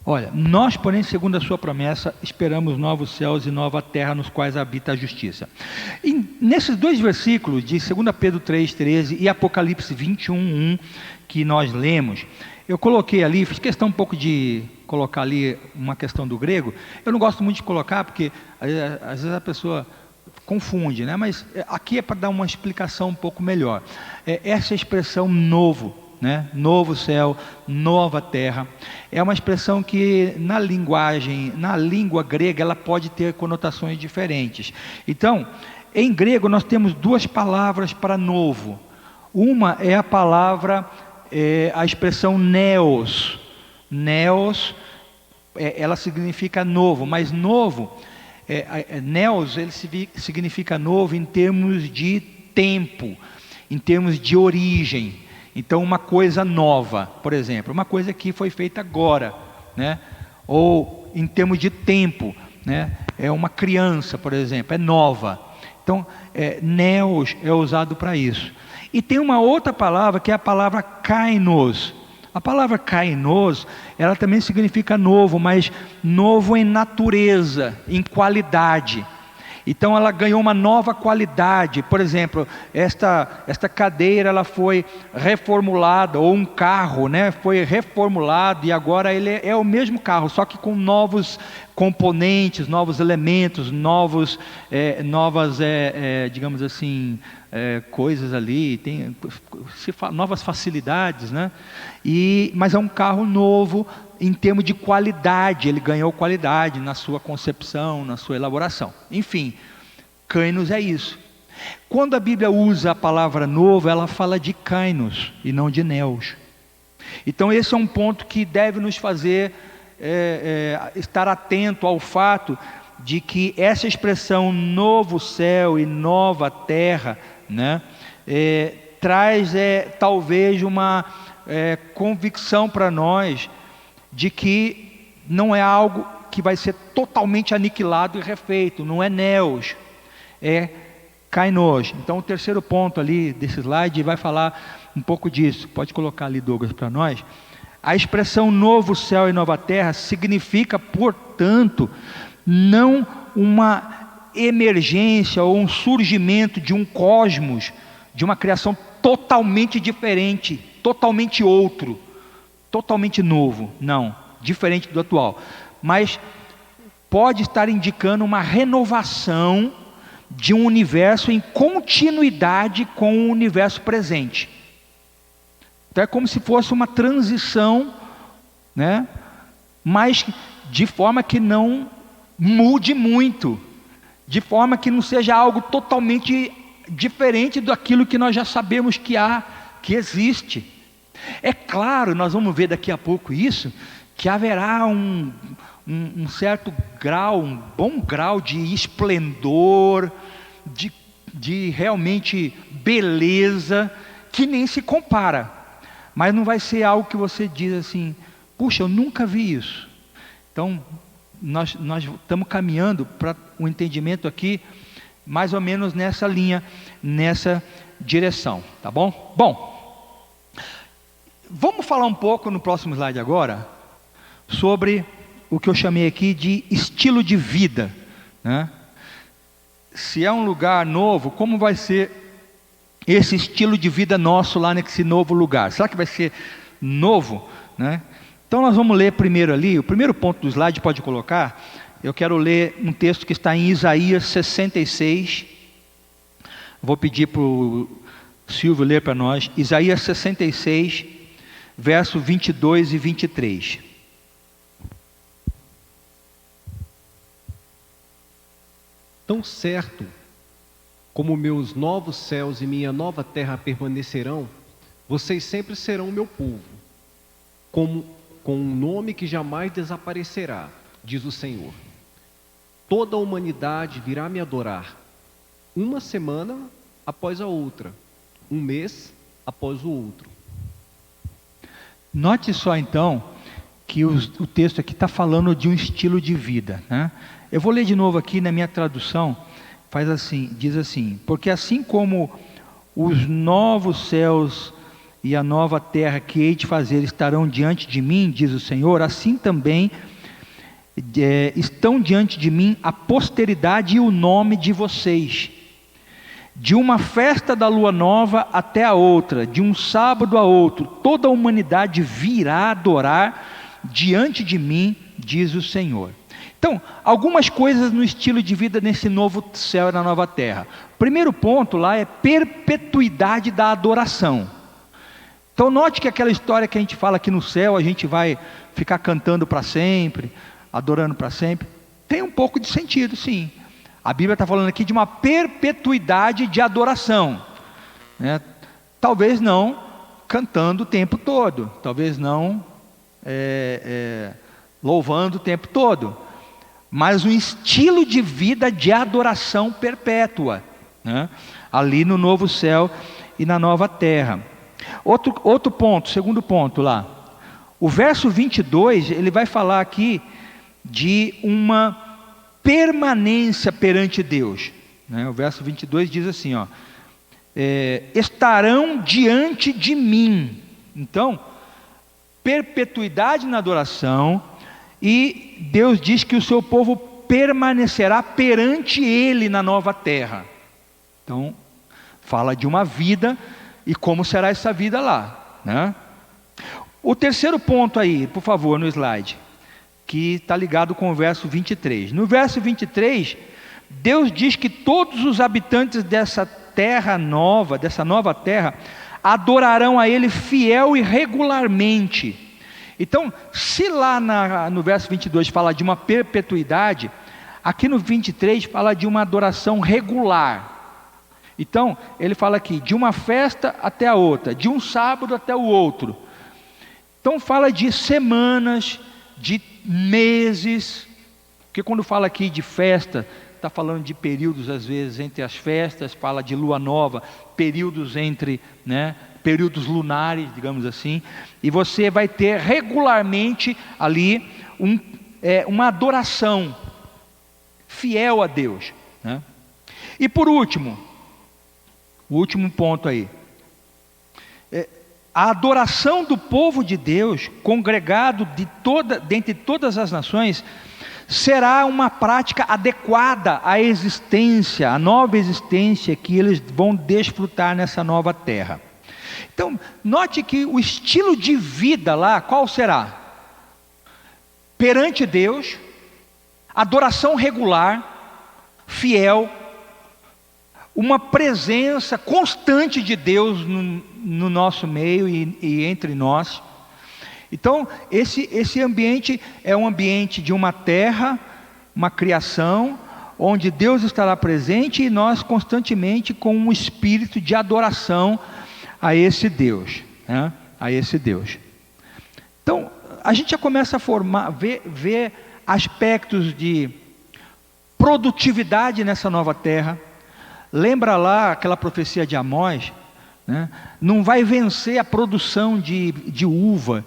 Olha, nós, porém, segundo a sua promessa, esperamos novos céus e nova terra, nos quais habita a justiça. E nesses dois versículos, de 2 Pedro 3,13 e Apocalipse 21,1, que nós lemos, eu coloquei ali, fiz questão um pouco de colocar ali uma questão do grego. Eu não gosto muito de colocar, porque às vezes a pessoa confunde, né? Mas aqui é para dar uma explicação um pouco melhor. Essa expressão novo, né? Novo céu, nova terra, é uma expressão que na língua grega, ela pode ter conotações diferentes. Então, em grego nós temos duas palavras para novo. Uma é a palavra, a expressão neos. Neos, ela significa novo, mas novo, neos, ele significa novo em termos de tempo, em termos de origem. Então, uma coisa nova, por exemplo, uma coisa que foi feita agora, né? Ou em termos de tempo, né? É uma criança, por exemplo, é nova. Então, neos é usado para isso. E tem uma outra palavra que é a palavra kainos. A palavra kainos, ela também significa novo, mas novo em natureza, em qualidade. Então ela ganhou uma nova qualidade. Por exemplo, esta cadeira, ela foi reformulada, ou um carro, né, foi reformulado, e agora ele é o mesmo carro, só que com novos componentes, novos elementos, novas, digamos assim, coisas ali, tem novas facilidades, né? Mas é um carro novo em termos de qualidade, ele ganhou qualidade na sua concepção, na sua elaboração. Enfim, kainos é isso. Quando a Bíblia usa a palavra novo, ela fala de kainos e não de neos. Então esse é um ponto que deve nos fazer estar atento ao fato de que essa expressão novo céu e nova terra, né, traz talvez uma convicção para nós de que não é algo que vai ser totalmente aniquilado e refeito, não é neos, é kainos. Então o terceiro ponto ali desse slide vai falar um pouco disso. Pode colocar ali, Douglas, para nós. A expressão novo céu e nova terra significa, portanto, não uma emergência ou um surgimento de um cosmos, de uma criação totalmente diferente, totalmente outro, totalmente novo, não, diferente do atual, mas pode estar indicando uma renovação de um universo em continuidade com o universo presente. Então é como se fosse uma transição, né? Mas de forma que não mude muito, de forma que não seja algo totalmente diferente daquilo que nós já sabemos que existe. É claro, nós vamos ver daqui a pouco isso, que haverá um certo grau, um bom grau de esplendor, de realmente beleza, que nem se compara. Mas não vai ser algo que você diz assim, puxa, eu nunca vi isso. Então, nós estamos caminhando para um entendimento aqui, mais ou menos nessa linha, nessa direção, tá bom? Bom, vamos falar um pouco no próximo slide agora, sobre o que eu chamei aqui de estilo de vida, né? Se é um lugar novo, como vai ser esse estilo de vida nosso lá nesse novo lugar? Será que vai ser novo, né? Então nós vamos ler primeiro ali, o primeiro ponto do slide pode colocar. Eu quero ler um texto que está em Isaías 66. Vou pedir para o Silvio ler para nós. Isaías 66, verso 22 e 23. Tão certo como meus novos céus e minha nova terra permanecerão, vocês sempre serão meu povo, com um nome que jamais desaparecerá, diz o Senhor. Toda a humanidade virá me adorar, uma semana após a outra, um mês após o outro. Note só então que o texto aqui está falando de um estilo de vida, né? Eu vou ler de novo aqui na minha tradução, faz assim, diz assim: porque assim como os novos céus e a nova terra que hei de fazer estarão diante de mim, diz o Senhor, assim também estão diante de mim a posteridade e o nome de vocês. De uma festa da lua nova até a outra, de um sábado a outro, toda a humanidade virá adorar diante de mim, diz o Senhor. Então, algumas coisas no estilo de vida nesse novo céu e na nova terra. Primeiro ponto lá é perpetuidade da adoração. Então note que aquela história que a gente fala aqui no céu, a gente vai ficar cantando para sempre, adorando para sempre, tem um pouco de sentido, sim. A Bíblia está falando aqui de uma perpetuidade de adoração, né? Talvez não cantando o tempo todo, talvez não louvando o tempo todo, mas um estilo de vida de adoração perpétua, né? Ali no novo céu e na nova terra. Outro ponto, segundo ponto lá, o verso 22, ele vai falar aqui de uma permanência perante Deus, né? O verso 22 diz assim, ó, estarão diante de mim. Então, perpetuidade na adoração, e Deus diz que o seu povo permanecerá perante Ele na nova terra. Então, fala de uma vida e como será essa vida lá, né? O terceiro ponto aí, por favor, no slide, que está ligado com o verso 23. No verso 23, Deus diz que todos os habitantes dessa terra nova, dessa nova terra, adorarão a Ele fiel e regularmente. Então, se lá no verso 22 fala de uma perpetuidade, aqui no 23 fala de uma adoração regular. Então, ele fala aqui, de uma festa até a outra, de um sábado até o outro. Então, fala de semanas, de meses, porque quando fala aqui de festa, está falando de períodos, às vezes, entre as festas, fala de lua nova, períodos entre, né, períodos lunares, digamos assim, e você vai ter regularmente ali uma adoração fiel a Deus, né? E por último, o último ponto aí, a adoração do povo de Deus, congregado dentre todas as nações, será uma prática adequada à existência, à nova existência que eles vão desfrutar nessa nova terra. Então, note que o estilo de vida lá, qual será? Perante Deus, adoração regular, fiel, uma presença constante de Deus no nosso meio e entre nós. Então, esse ambiente é um ambiente de uma terra, uma criação, onde Deus estará presente e nós constantemente com um espírito de adoração a esse Deus, né? A esse Deus. Então, a gente já começa a ver aspectos de produtividade nessa nova terra. Lembra lá aquela profecia de Amós, né? Não vai vencer a produção de uva,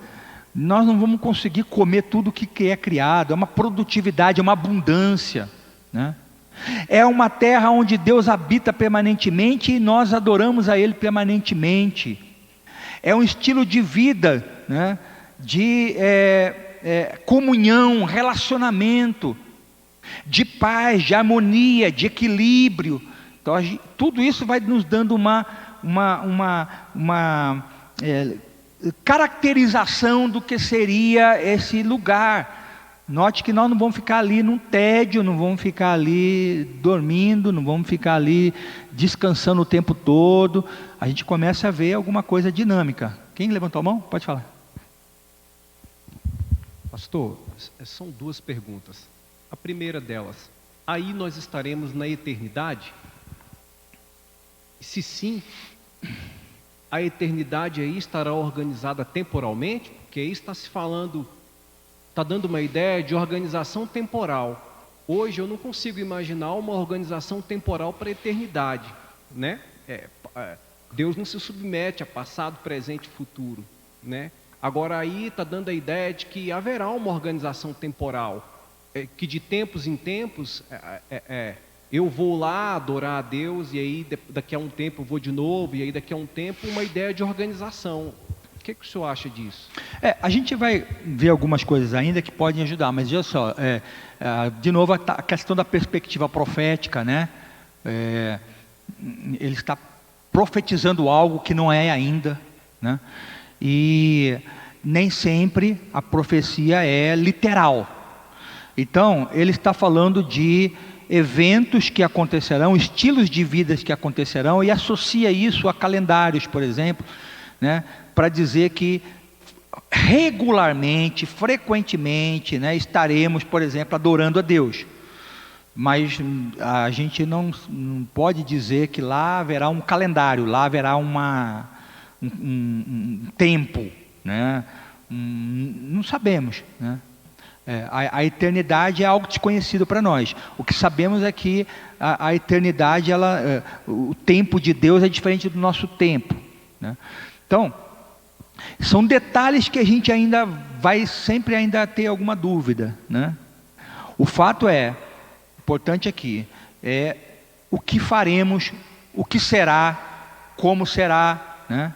nós não vamos conseguir comer tudo que é criado, é uma produtividade, é uma abundância, né? É uma terra onde Deus habita permanentemente e nós adoramos a Ele permanentemente. É um estilo de vida, né? De comunhão, relacionamento, de paz, de harmonia, de equilíbrio. Então, tudo isso vai nos dando uma caracterização do que seria esse lugar. Note que nós não vamos ficar ali num tédio, não vamos ficar ali dormindo, não vamos ficar ali descansando o tempo todo. A gente começa a ver alguma coisa dinâmica. Quem levantou a mão? Pode falar. Pastor, são duas perguntas. A primeira delas, aí nós estaremos na eternidade? Se sim, a eternidade aí estará organizada temporalmente? Porque aí está se falando, está dando uma ideia de organização temporal. Hoje eu não consigo imaginar uma organização temporal para a eternidade, né? Deus não se submete a passado, presente e futuro, né? Agora aí está dando a ideia de que haverá uma organização temporal, que de tempos em tempos eu vou lá adorar a Deus, e aí daqui a um tempo eu vou de novo, e aí daqui a um tempo uma ideia de organização. O que o senhor acha disso? A gente vai ver algumas coisas ainda que podem ajudar, mas olha só, de novo a questão da perspectiva profética, né? Ele está profetizando algo que não é ainda, né? E nem sempre a profecia é literal. Então, ele está falando de eventos que acontecerão, estilos de vidas que acontecerão, e associa isso a calendários, por exemplo, né? Para dizer que regularmente, frequentemente, né, estaremos, por exemplo, adorando a Deus. Mas a gente não pode dizer que lá haverá um calendário, lá haverá um tempo, né? Não sabemos, né? A eternidade é algo desconhecido para nós. O que sabemos é que a eternidade, o tempo de Deus é diferente do nosso tempo, né? Então, são detalhes que a gente ainda vai sempre ter alguma dúvida, né? O fato importante aqui é o que faremos, o que será, como será, né?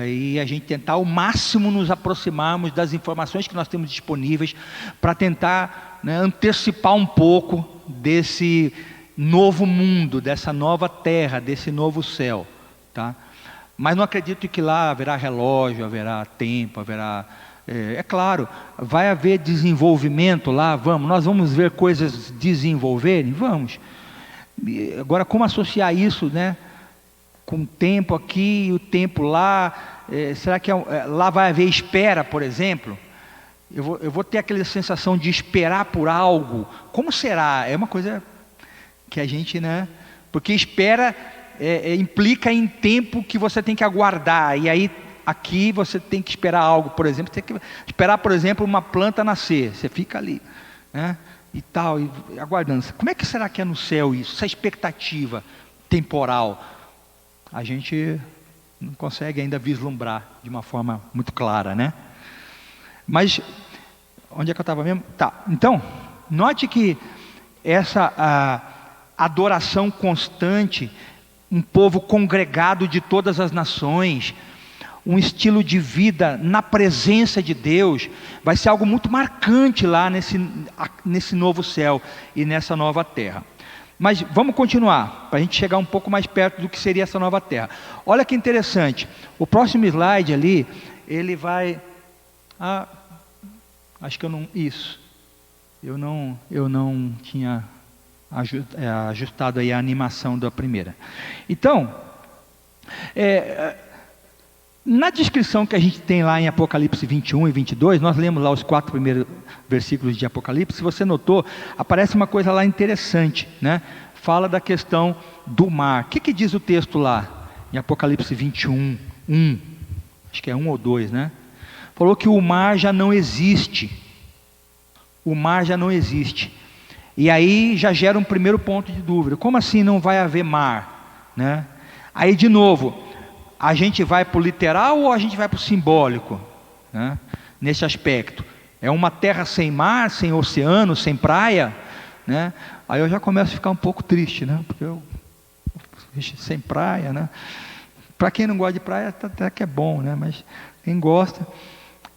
E a gente tentar ao máximo nos aproximarmos das informações que nós temos disponíveis para tentar, né, antecipar um pouco desse novo mundo, dessa nova terra, desse novo céu, tá? Mas não acredito que lá haverá relógio, haverá tempo, haverá... É claro, vai haver desenvolvimento lá, nós vamos ver coisas desenvolverem, vamos. Agora, como associar isso, né, com o tempo aqui e o tempo lá? Será que lá vai haver espera, por exemplo? Eu vou ter aquela sensação de esperar por algo. Como será? É uma coisa que a gente, né? Porque espera implica em tempo que você tem que aguardar. E aí aqui você tem que esperar algo, por exemplo, você tem que esperar, por exemplo, uma planta nascer. Você fica ali, né? E tal, e aguardando. Como é que será que é no céu isso? Essa expectativa temporal, a gente não consegue ainda vislumbrar de uma forma muito clara, né? Mas, onde é que eu estava mesmo? Tá, então, note que essa adoração constante, um povo congregado de todas as nações, um estilo de vida na presença de Deus, vai ser algo muito marcante lá nesse novo céu e nessa nova terra. Mas vamos continuar, para a gente chegar um pouco mais perto do que seria essa nova terra. Olha que interessante, o próximo slide ali, ele vai... acho que eu não tinha ajustado aí a animação da primeira. Então, na descrição que a gente tem lá em Apocalipse 21 e 22, nós lemos lá os 4 primeiros versículos de Apocalipse. Se você notou, aparece uma coisa lá interessante, né? Fala da questão do mar. O que diz o texto lá em Apocalipse 21, 1? Acho que é 1 ou 2, né? Falou que o mar já não existe. O mar já não existe. E aí já gera um primeiro ponto de dúvida. Como assim não vai haver mar, né? Aí de novo, a gente vai para o literal ou a gente vai para o simbólico, né? Nesse aspecto. É uma terra sem mar, sem oceano, sem praia, né? Aí eu já começo a ficar um pouco triste, né? Porque sem praia, né? Para quem não gosta de praia até que é bom, né? Mas quem gosta...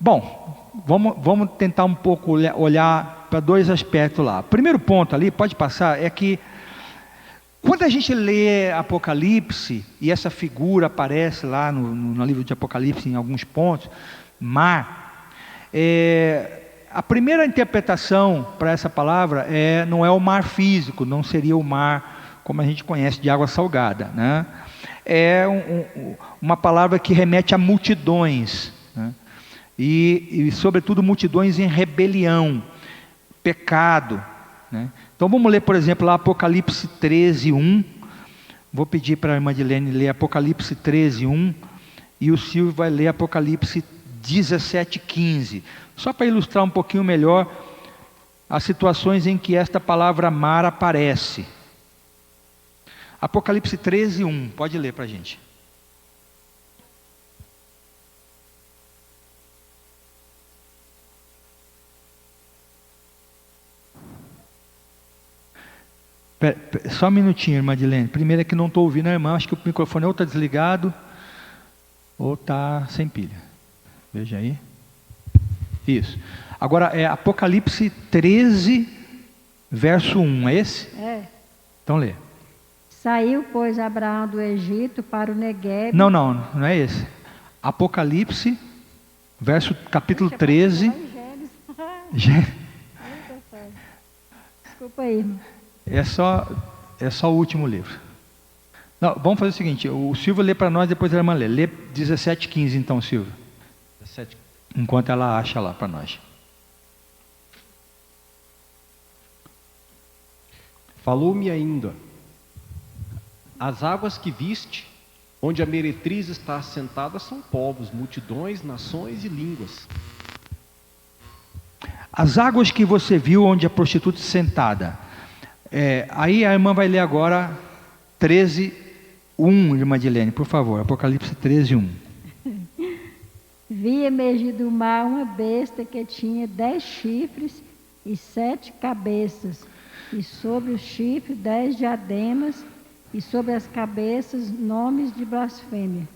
Bom, vamos tentar um pouco olhar para 2 aspectos lá. O primeiro ponto ali, pode passar, é que quando a gente lê Apocalipse, e essa figura aparece lá no livro de Apocalipse em alguns pontos, mar, a primeira interpretação para essa palavra não é o mar físico, não seria o mar como a gente conhece de água salgada, né? É uma palavra que remete a multidões, né? E sobretudo multidões em rebelião, pecado, né? Então vamos ler, por exemplo, lá Apocalipse 13, 1, Vou pedir para a irmã Dilene ler Apocalipse 13, 1, e o Silvio vai ler Apocalipse 17, 15. Só para ilustrar um pouquinho melhor as situações em que esta palavra mar aparece. Apocalipse 13, 1. Pode ler para a gente. Só um minutinho, irmã Dilene. Primeiro é que não estou ouvindo a irmã. Acho que o microfone ou está desligado ou está sem pilha. Veja aí. Isso. Agora é Apocalipse 13, verso 1. É esse? É. Então lê. Saiu, pois, Abraão do Egito para o Neguebe. Não é esse. Apocalipse, capítulo 13. Desculpa aí, irmão. É só o último livro. Não, vamos fazer o seguinte, o Silvio lê para nós, depois a irmã lê. Lê 17, 15 então, Silvio. 17. Enquanto ela acha lá para nós. Falou-me ainda: as águas que viste, onde a meretriz está assentada, são povos, multidões, nações e línguas. As águas que você viu onde a prostituta sentada. Aí a irmã vai ler agora 13, 1, irmã Dilene, por favor. Apocalipse 13, 1. Vi emergir do mar uma besta que tinha 10 chifres e 7 cabeças, e sobre os chifres 10 diademas, e sobre as cabeças nomes de blasfêmia.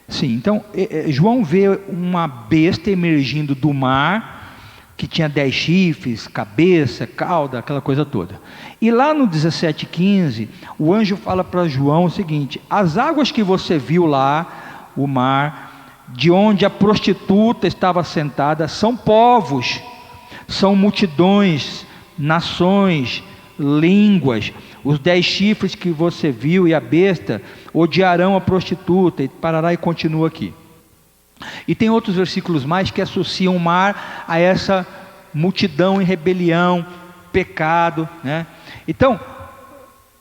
Sim, então João vê uma besta emergindo do mar, que tinha 10 chifres, cabeça, cauda, aquela coisa toda. E lá no 17:15, o anjo fala para João o seguinte: as águas que você viu lá, o mar, de onde a prostituta estava sentada, são povos, são multidões, nações, línguas. Os 10 chifres que você viu e a besta odiarão a prostituta, e parará e continua aqui. E tem outros versículos mais que associam o mar a essa multidão em rebelião, pecado, né? Então,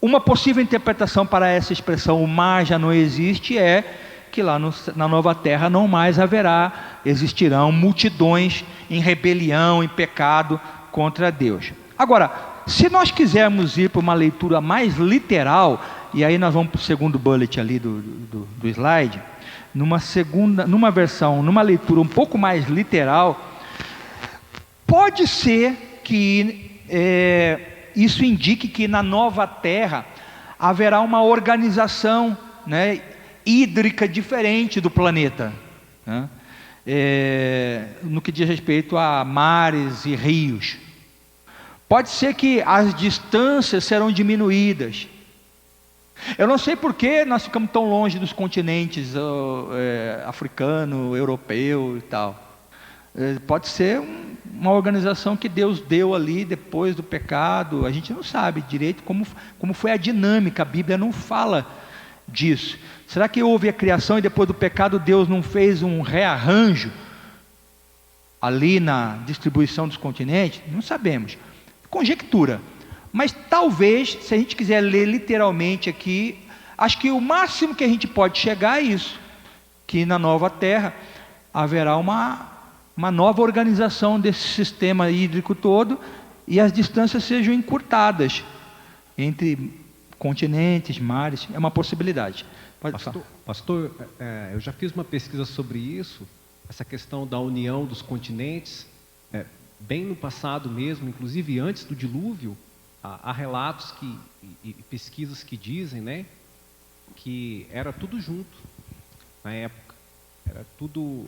uma possível interpretação para essa expressão, o mar já não existe, é que lá na nova terra não mais existirão multidões em rebelião, em pecado contra Deus. Agora, se nós quisermos ir para uma leitura mais literal, e aí nós vamos para o segundo bullet ali do slide, numa versão, numa leitura um pouco mais literal, pode ser que isso indique que na nova terra haverá uma organização, né, hídrica diferente do planeta, né, no que diz respeito a mares e rios. Pode ser que as distâncias serão diminuídas. Eu não sei por que nós ficamos tão longe dos continentes africano, europeu e tal. Pode ser uma organização que Deus deu ali depois do pecado. A gente não sabe direito como foi a dinâmica. A Bíblia não fala disso. Será que houve a criação e depois do pecado Deus não fez um rearranjo ali na distribuição dos continentes? Não sabemos. Conjectura. Mas talvez, se a gente quiser ler literalmente aqui, acho que o máximo que a gente pode chegar é isso, que na nova terra haverá uma nova organização desse sistema hídrico todo, e as distâncias sejam encurtadas entre continentes, mares. É uma possibilidade. Pode falar. Pastor, eu já fiz uma pesquisa sobre isso, essa questão da união dos continentes, bem no passado mesmo, inclusive antes do dilúvio. Há relatos e pesquisas que dizem, né, que era tudo junto na época, era tudo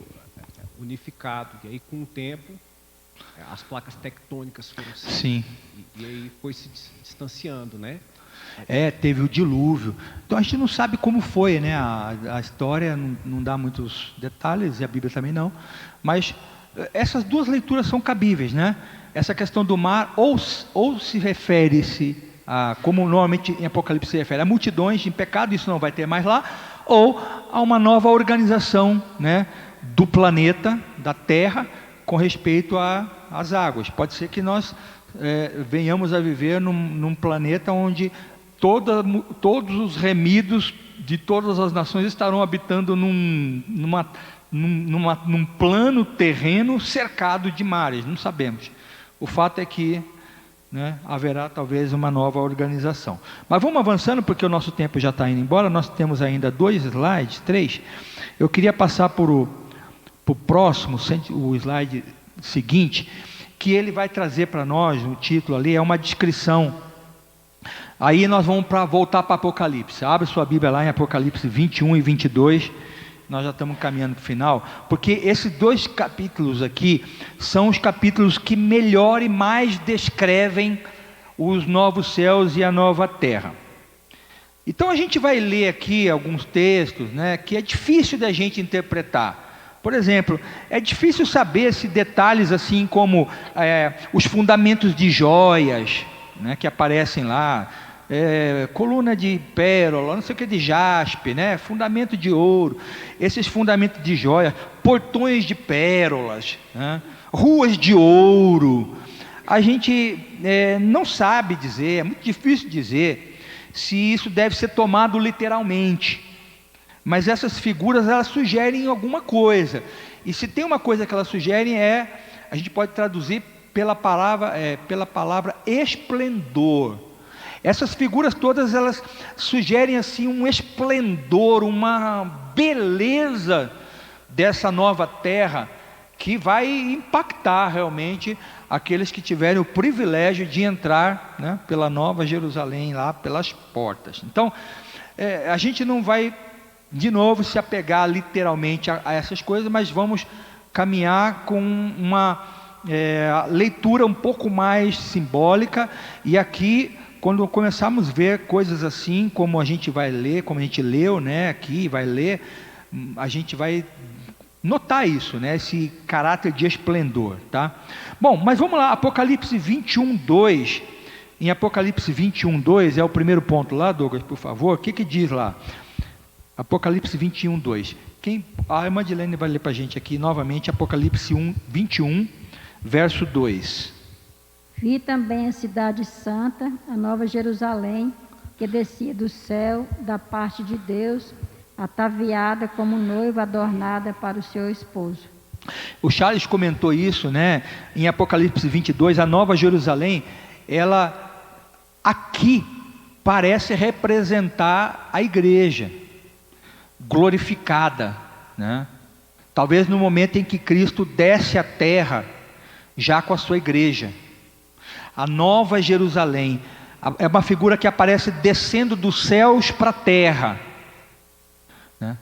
unificado, e aí com o tempo as placas tectônicas foram Sim. E aí foi se distanciando, né? Teve o dilúvio. Então a gente não sabe como foi, né? A história não dá muitos detalhes, e a Bíblia também não, mas essas duas leituras são cabíveis, né? Essa questão do mar, ou se refere-se a, como normalmente em Apocalipse se refere, a multidões em pecado, isso não vai ter mais lá, ou a uma nova organização, né, do planeta, da Terra, com respeito às águas. Pode ser que nós venhamos a viver num planeta onde todos os remidos de todas as nações estarão habitando num plano terreno cercado de mares, não sabemos. O fato é que, né, haverá talvez uma nova organização. Mas vamos avançando, porque o nosso tempo já está indo embora. Nós temos ainda 2 slides, 3. Eu queria passar para o próximo, o slide seguinte, que ele vai trazer para nós, o título ali é uma descrição. Aí nós vamos voltar para Apocalipse. Abre sua Bíblia lá em Apocalipse 21 e 22. Nós já estamos caminhando para o final, porque esses 2 capítulos aqui são os capítulos que melhor e mais descrevem os novos céus e a nova terra. Então a gente vai ler aqui alguns textos, né, que é difícil da gente interpretar. Por exemplo, é difícil saber se detalhes assim como os fundamentos de joias, né, que aparecem lá, coluna de pérola, não sei o que, de jaspe, né, fundamento de ouro, esses fundamentos de joias, portões de pérolas, né, ruas de ouro. A gente não sabe dizer, é muito difícil dizer se isso deve ser tomado literalmente, mas essas figuras elas sugerem alguma coisa, e se tem uma coisa que elas sugerem a gente pode traduzir pela palavra esplendor. Essas figuras todas elas sugerem assim um esplendor, uma beleza dessa nova terra que vai impactar realmente aqueles que tiverem o privilégio de entrar, né, pela Nova Jerusalém, lá pelas portas. Então, a gente não vai de novo se apegar literalmente a essas coisas, mas vamos caminhar com uma leitura um pouco mais simbólica. E aqui, quando começarmos a ver coisas assim, como a gente vai ler, como a gente leu, né, aqui, vai ler, a gente vai notar isso, né, esse caráter de esplendor, tá? Bom, mas vamos lá, Apocalipse 21, 2. Em Apocalipse 21, 2, é o primeiro ponto lá, Douglas, por favor. O que diz lá? Apocalipse 21, 2. A irmã Dilene vai ler para a gente aqui novamente, Apocalipse 21, verso 2. Vi também a cidade santa, a nova Jerusalém, que descia do céu, da parte de Deus, ataviada como noiva adornada para o seu esposo. O Charles comentou isso, né? Em Apocalipse 22, a nova Jerusalém, ela aqui parece representar a igreja glorificada, né? Talvez no momento em que Cristo desce à terra, já com a sua igreja. A nova Jerusalém é uma figura que aparece descendo dos céus para a terra, né?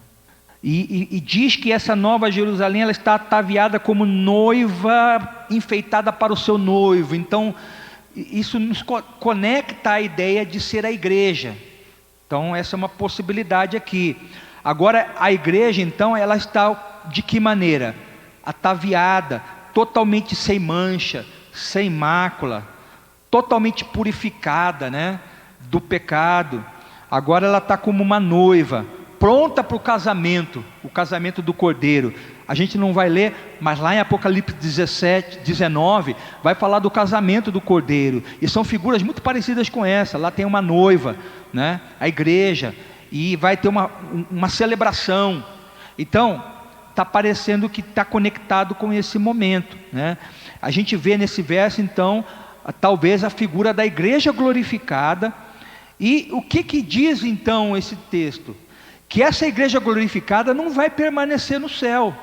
E diz que essa nova Jerusalém ela está ataviada como noiva enfeitada para o seu noivo. Então isso nos conecta à ideia de ser a igreja. Então essa é uma possibilidade aqui. Agora a igreja então ela está de que maneira? Ataviada, totalmente sem mancha, sem mácula, totalmente purificada, né, do pecado. Agora ela está como uma noiva, pronta para o casamento do Cordeiro. A gente não vai ler, mas lá em Apocalipse 19, vai falar do casamento do Cordeiro, e são figuras muito parecidas com essa. Lá tem uma noiva, né, a igreja, e vai ter uma celebração. Então, está parecendo que está conectado com esse momento, né? A gente vê nesse verso, então, talvez a figura da igreja glorificada. E o que diz então esse texto? Que essa igreja glorificada não vai permanecer no céu,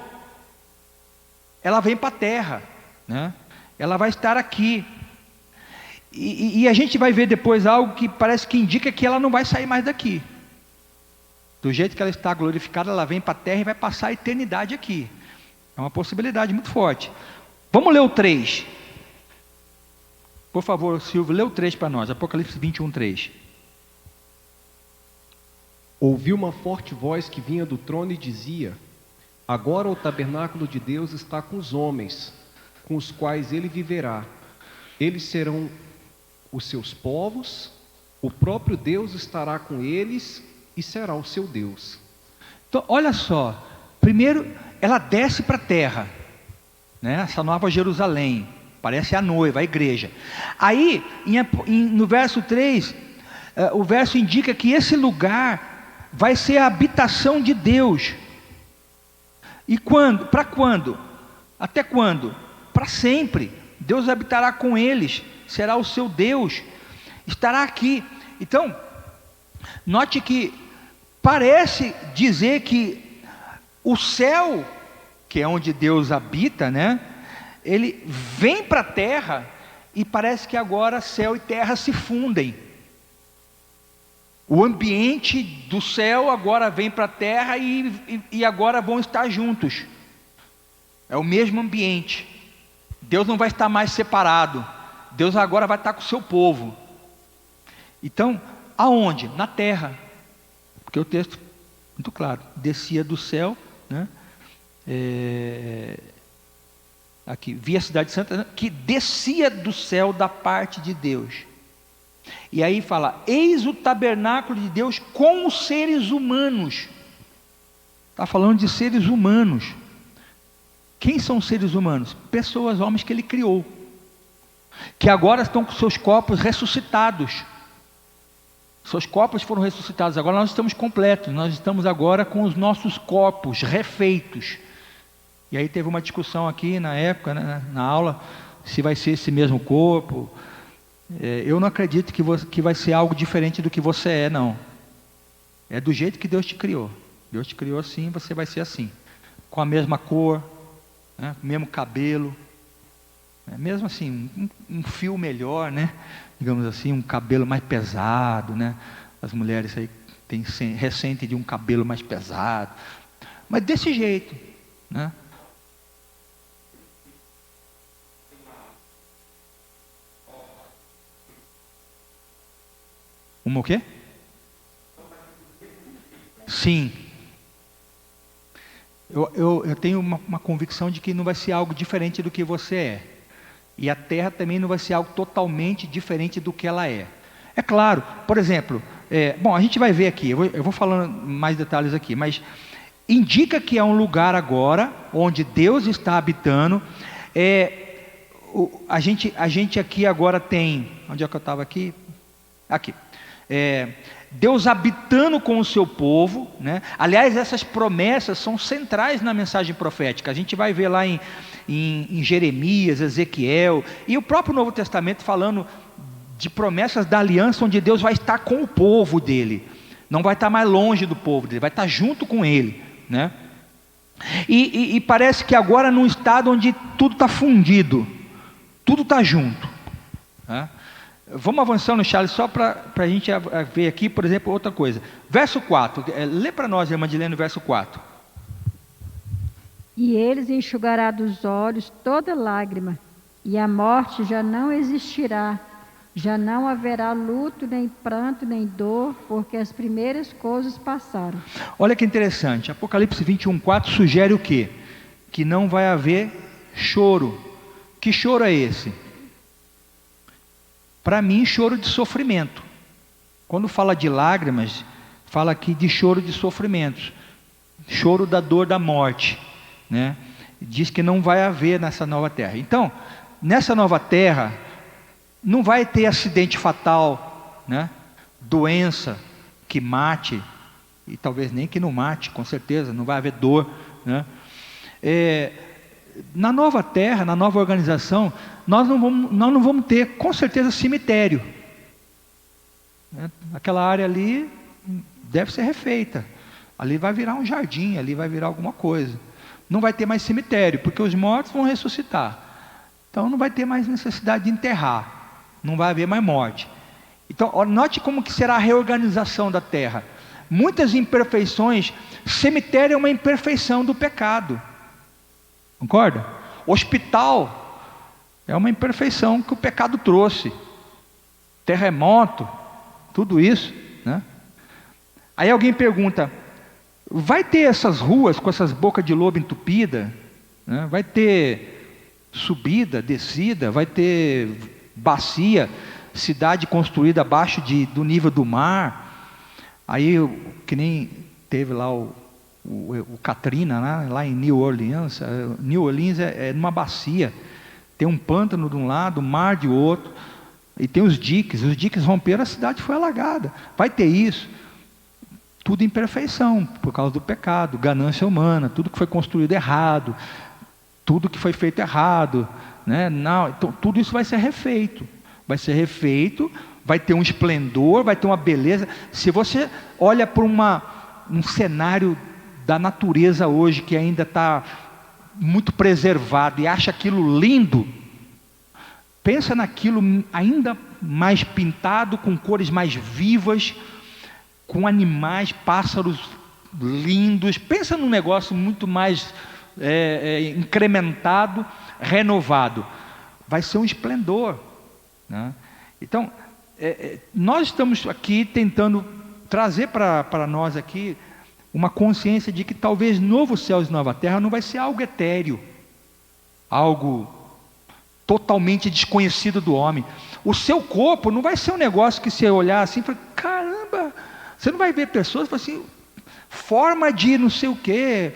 ela vem para a terra, né? Ela vai estar aqui, e a gente vai ver depois algo que parece que indica que ela não vai sair mais daqui. Do jeito que ela está glorificada, ela vem para a terra e vai passar a eternidade aqui. É uma possibilidade muito forte. Vamos ler o 3. Por favor, Silvio, lê o 3 para nós. Apocalipse 21, 3. Ouvi uma forte voz que vinha do trono e dizia: agora o tabernáculo de Deus está com os homens, com os quais ele viverá. Eles serão os seus povos, o próprio Deus estará com eles e será o seu Deus. Então, olha só, primeiro ela desce para a terra, né? Essa nova Jerusalém, parece a noiva, a igreja. Aí, no verso 3, o verso indica que esse lugar vai ser a habitação de Deus. E quando? Para quando? Até quando? Para sempre. Deus habitará com eles, será o seu Deus, estará aqui. Então, note que parece dizer que o céu, que é onde Deus habita, né? Ele vem para a terra e parece que agora céu e terra se fundem. O ambiente do céu agora vem para a terra e agora vão estar juntos. É o mesmo ambiente. Deus não vai estar mais separado. Deus agora vai estar com o seu povo. Então, aonde? Na terra. Porque o texto, muito claro, descia do céu, né? Aqui, via a cidade santa, que descia do céu da parte de Deus. E aí fala, eis o tabernáculo de Deus com os seres humanos. Está falando de seres humanos. Quem são os seres humanos? Pessoas, homens que Ele criou, que agora estão com seus corpos ressuscitados. Seus corpos foram ressuscitados, agora nós estamos completos, nós estamos agora com os nossos corpos refeitos. E aí teve uma discussão aqui na época, né, na aula, se vai ser esse mesmo corpo. Eu não acredito que vai ser algo diferente do que você é, não. É do jeito que Deus te criou. Deus te criou assim, você vai ser assim. Com a mesma cor, né, mesmo cabelo. Mesmo assim, um fio melhor, né? Digamos assim, um cabelo mais pesado, né? As mulheres aí ressentem de um cabelo mais pesado. Mas desse jeito, né? Uma o quê? Sim. Eu tenho uma convicção de que não vai ser algo diferente do que você é. E a terra também não vai ser algo totalmente diferente do que ela é. É claro, por exemplo, bom, a gente vai ver aqui, eu vou falando mais detalhes aqui, mas indica que é um lugar agora, onde Deus está habitando. A gente aqui agora tem, onde é que eu estava aqui? Aqui. Deus habitando com o seu povo, né? Aliás, essas promessas são centrais na mensagem profética. A gente vai ver lá em Jeremias, Ezequiel, e o próprio Novo Testamento falando de promessas da aliança, onde Deus vai estar com o povo dele, não vai estar mais longe do povo dele, vai estar junto com ele, né? E parece que agora num estado onde tudo está fundido, tudo está junto, né? Vamos avançando, Charles, só para a gente ver aqui, por exemplo, outra coisa. Verso 4, lê para nós, irmã Dilene, o verso 4. E eles enxugará dos olhos toda lágrima, e a morte já não existirá, já não haverá luto, nem pranto, nem dor, porque as primeiras coisas passaram. Olha que interessante, Apocalipse 21:4 sugere o quê? Que não vai haver choro. Que choro é esse? Para mim, choro de sofrimento. Quando fala de lágrimas, fala aqui de choro de sofrimentos, choro da dor da morte, né? Diz que não vai haver nessa nova terra. Então, nessa nova terra, não vai ter acidente fatal, né? Doença que mate, e talvez nem que não mate, com certeza, não vai haver dor, né? Na nova terra, na nova organização, nós não vamos ter, com certeza, cemitério. Aquela área ali deve ser refeita. Ali vai virar um jardim, ali vai virar alguma coisa. Não vai ter mais cemitério, porque os mortos vão ressuscitar. Então não vai ter mais necessidade de enterrar. Não vai haver mais morte. Então, note como que será a reorganização da terra. Muitas imperfeições, cemitério é uma imperfeição do pecado. Concorda? Hospital é uma imperfeição que o pecado trouxe. Terremoto, tudo isso, né? Aí alguém pergunta, vai ter essas ruas com essas bocas de lobo entupida, né? Vai ter subida, descida, vai ter bacia, cidade construída abaixo do nível do mar. Aí, que nem teve lá o Katrina, né? Lá em New Orleans. New Orleans é numa bacia, tem um pântano de um lado, um mar de outro. E tem os diques romperam, a cidade foi alagada. Vai ter isso. Tudo imperfeição, por causa do pecado, ganância humana, tudo que foi construído errado, tudo que foi feito errado, né? Não, então, tudo isso vai ser refeito. Vai ser refeito, vai ter um esplendor, vai ter uma beleza. Se você olha para um cenário da natureza hoje, que ainda está muito preservado, e acha aquilo lindo, pensa naquilo ainda mais pintado, com cores mais vivas, com animais, pássaros lindos. Pensa num negócio muito mais incrementado, renovado. Vai ser um esplendor, né? Então, nós estamos aqui tentando trazer para nós aqui uma consciência de que talvez novo céu e nova terra não vai ser algo etéreo, algo totalmente desconhecido do homem. O seu corpo não vai ser um negócio que você olhar assim e falar, caramba, você não vai ver pessoas assim, forma de não sei o que,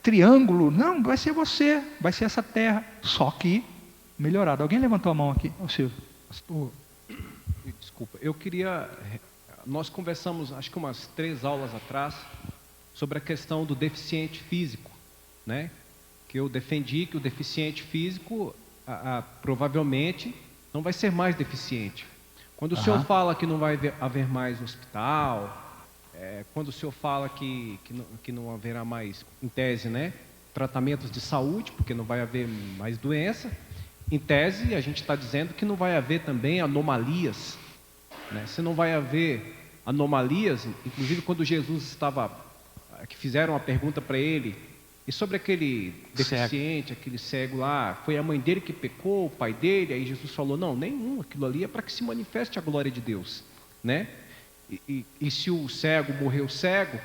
triângulo. Não, vai ser você, vai ser essa terra, só que melhorado. Alguém levantou a mão aqui? O Silvio. Pastor, desculpa, nós conversamos, acho que umas 3 aulas atrás, sobre a questão do deficiente físico, né? Que eu defendi que o deficiente físico, provavelmente, não vai ser mais deficiente. Quando o senhor fala que não vai haver mais hospital, quando o senhor fala que não haverá mais, em tese, né, tratamentos de saúde, porque não vai haver mais doença, em tese, a gente está dizendo que não vai haver também anomalias, né? Se não vai haver anomalias, inclusive quando Jesus estava, que fizeram uma pergunta para ele, e sobre aquele deficiente, aquele cego lá, foi a mãe dele que pecou, o pai dele? Aí Jesus falou, não, nenhum, aquilo ali é para que se manifeste a glória de Deus, né? E se o cego morreu cego,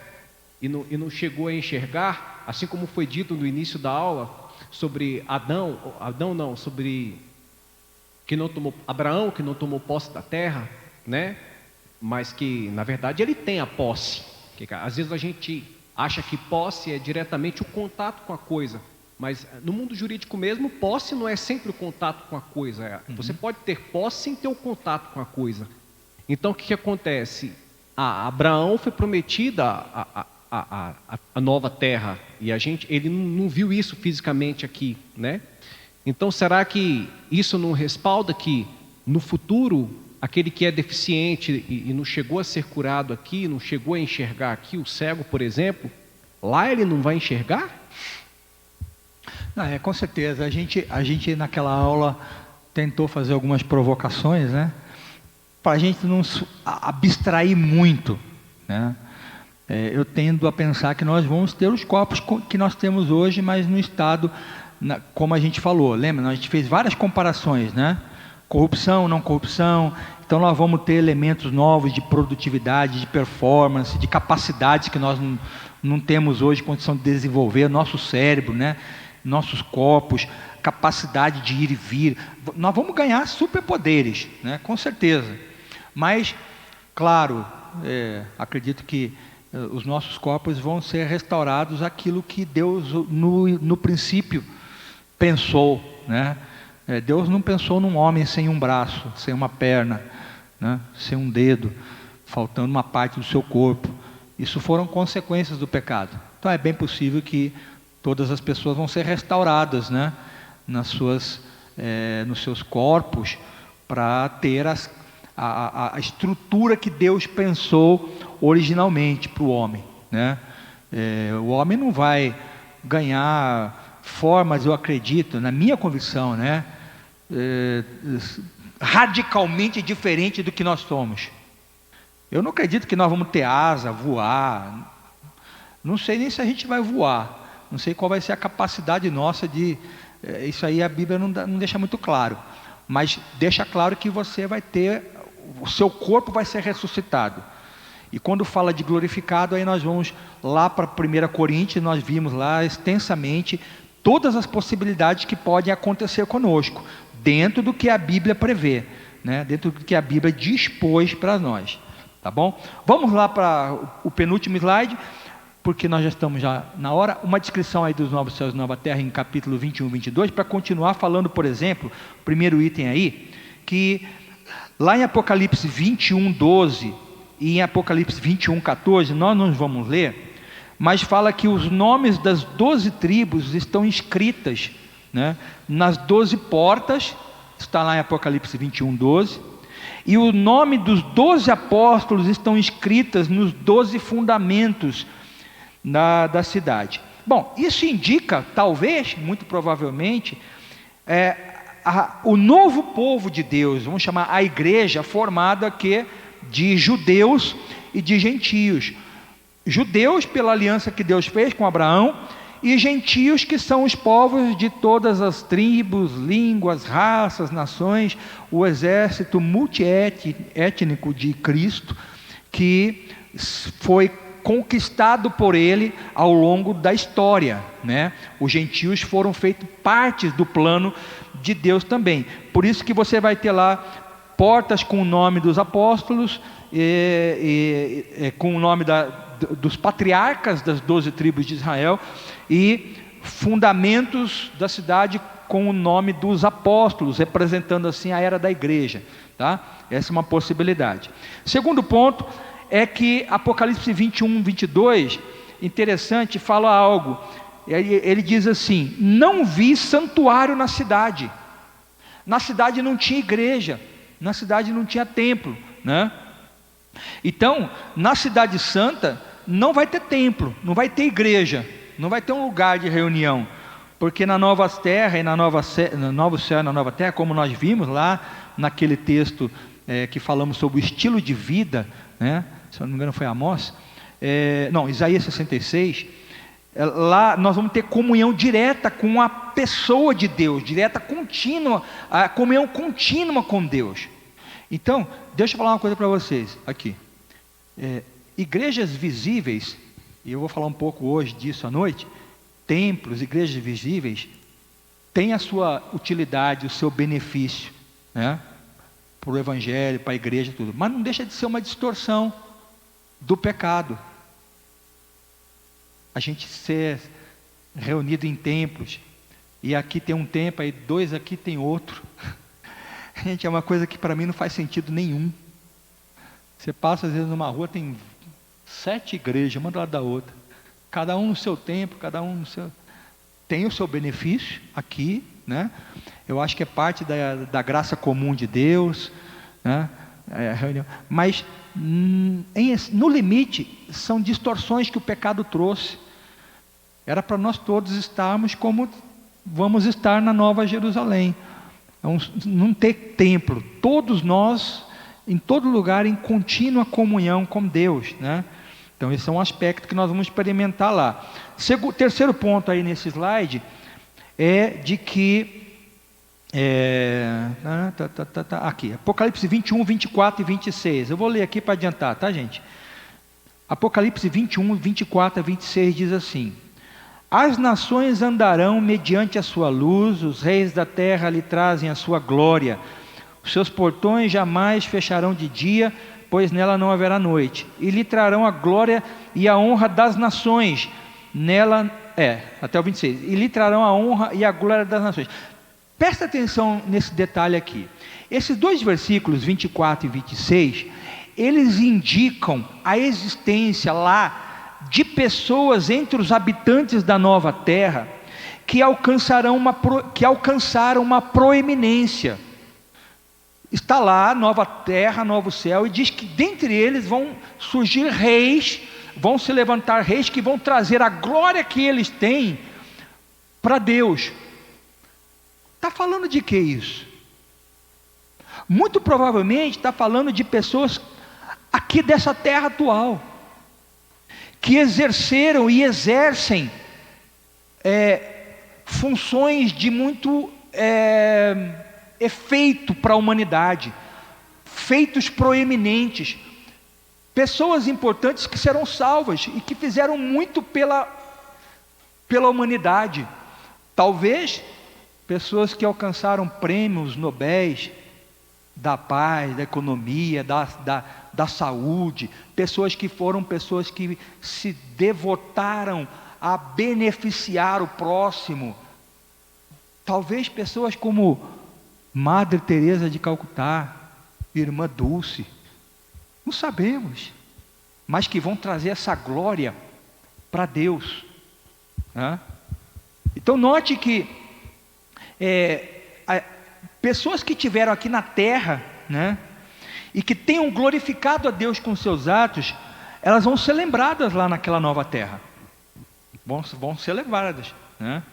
e não chegou a enxergar, assim como foi dito no início da aula, sobre sobre Abraão, que não tomou posse da terra, né? Mas que, na verdade, ele tem a posse. Que, às vezes a gente acha que posse é diretamente o contato com a coisa, mas no mundo jurídico mesmo, posse não é sempre o contato com a coisa. Você pode ter posse sem ter o contato com a coisa. Então, o que acontece? A Abraão foi prometida a nova terra, e ele não viu isso fisicamente aqui, né? Então, será que isso não respalda que no futuro aquele que é deficiente e não chegou a ser curado aqui, não chegou a enxergar aqui, o cego, por exemplo, lá ele não vai enxergar? Não, com certeza. A gente naquela aula tentou fazer algumas provocações, né? Para a gente não abstrair muito, né? Eu tendo a pensar que nós vamos ter os corpos que nós temos hoje, mas no estado, como a gente falou, lembra? A gente fez várias comparações, né? Corrupção, não corrupção. Então nós vamos ter elementos novos de produtividade, de performance, de capacidades que nós não temos hoje condição de desenvolver, nosso cérebro, né? Nossos corpos, capacidade de ir e vir. Nós vamos ganhar superpoderes, né? Com certeza. Mas, claro, acredito que os nossos corpos vão ser restaurados aquilo que Deus no princípio pensou, né? Deus não pensou num homem sem um braço, sem uma perna, né? Sem um dedo, faltando uma parte do seu corpo. Isso foram consequências do pecado. Então é bem possível que todas as pessoas vão ser restauradas, né? Nos seus corpos, para ter a estrutura que Deus pensou originalmente para o homem, né? O homem não vai ganhar formas, eu acredito, na minha convicção, né? Radicalmente diferente do que nós somos. Eu não acredito que nós vamos ter asa, voar. Não sei nem se a gente vai voar. Não sei qual vai ser a capacidade nossa de... Isso aí a Bíblia não deixa muito claro. Mas deixa claro que você vai ter... O seu corpo vai ser ressuscitado. E quando fala de glorificado, aí nós vamos lá para 1 Coríntios, nós vimos lá extensamente todas as possibilidades que podem acontecer conosco, dentro do que a Bíblia prevê, né? Dentro do que a Bíblia dispôs para nós. Tá bom? Vamos lá para o penúltimo slide, porque nós já estamos na hora. Uma descrição aí dos novos céus e nova terra em capítulo 21 e 22, para continuar falando, por exemplo, primeiro item aí, que Lá em Apocalipse 21, 12 e em Apocalipse 21, 14, nós não vamos ler, mas fala que os nomes das 12 tribos estão escritas, né, nas 12 portas, está lá em Apocalipse 21, 12, e o nome dos 12 apóstolos estão escritas nos 12 fundamentos da cidade. Bom, isso indica, talvez, muito provavelmente, o novo povo de Deus, vamos chamar a igreja, formada aqui de judeus e de gentios. Judeus pela aliança que Deus fez com Abraão, e gentios que são os povos de todas as tribos, línguas, raças, nações, o exército multiétnico de Cristo, que foi conquistado por ele ao longo da história, né? Os gentios foram feitos parte do plano de Deus também. Por isso que você vai ter lá portas com o nome dos apóstolos, com o nome dos patriarcas das 12 tribos de Israel, e fundamentos da cidade com o nome dos apóstolos, representando assim a era da igreja, tá? Essa é uma possibilidade. Segundo ponto é que Apocalipse 21, 22, interessante, fala algo. Ele diz assim: não vi santuário na cidade. Na cidade não tinha igreja, na cidade não tinha templo, né? Então, na cidade santa não vai ter templo, não vai ter igreja, não vai ter um lugar de reunião, porque na nova terra e no novo céu e na nova terra, como nós vimos lá naquele texto que falamos sobre o estilo de vida, né? Se eu não me engano foi Amós, Isaías 66, lá nós vamos ter comunhão direta com a pessoa de Deus, direta, contínua, a comunhão contínua com Deus. Então, deixa eu falar uma coisa para vocês aqui. Igrejas visíveis, e eu vou falar um pouco hoje disso à noite, templos, igrejas visíveis, têm a sua utilidade, o seu benefício, né? Para o evangelho, para a igreja, tudo, mas não deixa de ser uma distorção do pecado. A gente ser reunido em templos, e aqui tem um templo, aí 2 aqui tem outro. Gente, é uma coisa que para mim não faz sentido nenhum. Você passa às vezes numa rua, tem 7 igrejas, uma do lado da outra, cada um no seu templo, cada um no seu... Tem o seu benefício aqui, né? Eu acho que é parte da graça comum de Deus, né? Mas no limite são distorções que o pecado trouxe. Era para nós todos estarmos como vamos estar na Nova Jerusalém, não ter templo, todos nós em todo lugar em contínua comunhão com Deus, né? Então esse é um aspecto que nós vamos experimentar lá. Terceiro ponto aí nesse slide é de que aqui, Apocalipse 21, 24 e 26. Eu vou ler aqui para adiantar, tá, gente? Apocalipse 21, 24 a 26 diz assim: as nações andarão mediante a sua luz, os reis da terra lhe trazem a sua glória. Os seus portões jamais fecharão de dia, pois nela não haverá noite. E lhe trarão a glória e a honra das nações. Nela, até o 26. E lhe trarão a honra e a glória das nações. Presta atenção nesse detalhe aqui. Esses 2 versículos, 24 e 26, eles indicam a existência lá de pessoas entre os habitantes da nova terra que alcançaram uma proeminência. Está lá, nova terra, novo céu, e diz que dentre eles vão surgir reis, vão se levantar reis que vão trazer a glória que eles têm para Deus. Está falando de que isso? Muito provavelmente está falando de pessoas aqui dessa terra atual, que exerceram e exercem funções de muito efeito para a humanidade, feitos proeminentes, pessoas importantes que serão salvas e que fizeram muito pela humanidade. Talvez pessoas que alcançaram prêmios nobéis da paz, da economia, da saúde, pessoas que se devotaram a beneficiar o próximo. Talvez pessoas como Madre Teresa de Calcutá, irmã Dulce, não sabemos, mas que vão trazer essa glória para Deus, né? Então note que pessoas que tiveram aqui na terra, né, e que tenham glorificado a Deus com seus atos, elas vão ser lembradas lá naquela nova terra, vão ser lembradas, né?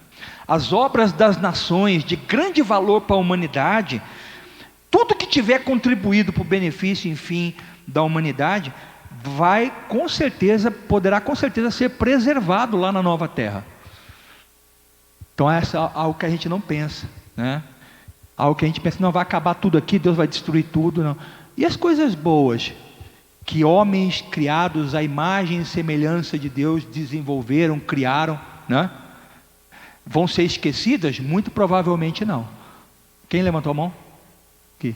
As obras das nações de grande valor para a humanidade, tudo que tiver contribuído para o benefício, enfim, da humanidade, poderá com certeza ser preservado lá na nova terra. Então é algo que a gente não pensa, né? Algo que a gente pensa, não, vai acabar tudo aqui, Deus vai destruir tudo, não. E as coisas boas que homens criados à imagem e semelhança de Deus desenvolveram, criaram, né, vão ser esquecidas? Muito provavelmente não. Quem levantou a mão? Aqui.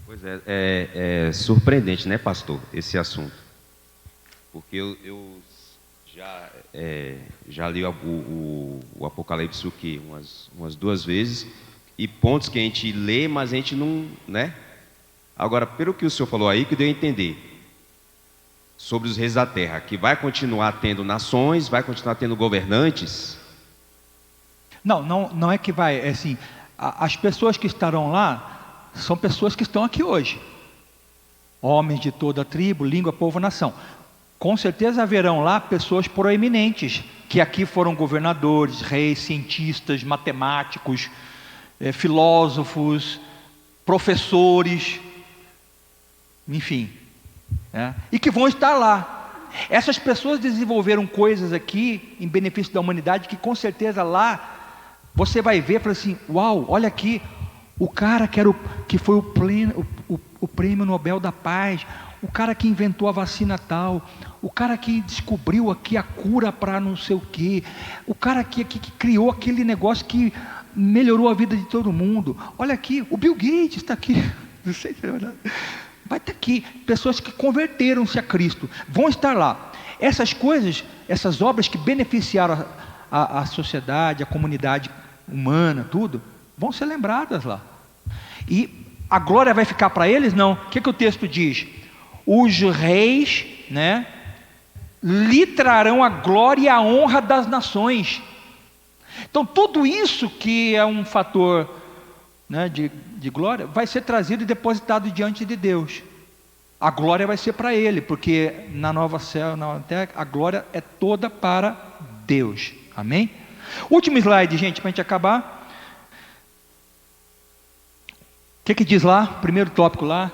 Pois é surpreendente, né, pastor, esse assunto. Porque eu já li o Apocalipse o quê? Umas 2 vezes, e pontos que a gente lê, mas a gente não, né? Agora, pelo que o senhor falou aí, que deu a entender sobre os reis da terra, que vai continuar tendo nações, vai continuar tendo governantes. Não é que vai, é assim, as pessoas que estarão lá são pessoas que estão aqui hoje, homens de toda a tribo, língua, povo, nação. Com certeza haverão lá pessoas proeminentes, que aqui foram governadores, reis, cientistas, matemáticos, filósofos, professores, enfim, né? E que vão estar lá. Essas pessoas desenvolveram coisas aqui em benefício da humanidade, que com certeza lá você vai ver e fala assim: uau, olha aqui, o cara que foi o prêmio Nobel da Paz, o cara que inventou a vacina tal, o cara que descobriu aqui a cura para não sei o quê, o cara que criou aquele negócio que melhorou a vida de todo mundo. Olha aqui, o Bill Gates está aqui. Não sei se é verdade. Vai estar aqui. Pessoas que converteram-se a Cristo vão estar lá. Essas coisas, essas obras que beneficiaram a sociedade, a comunidade humana, tudo, vão ser lembradas lá. E a glória vai ficar para eles? Não. O que o texto diz? Os reis, né, lhe trarão a glória e a honra das nações. Então tudo isso que é um fator, né, de glória, vai ser trazido e depositado diante de Deus. A glória vai ser para Ele, porque na nova céu, na nova terra, a glória é toda para Deus. Amém? Último slide, gente, para a gente acabar. O que diz lá? Primeiro tópico lá,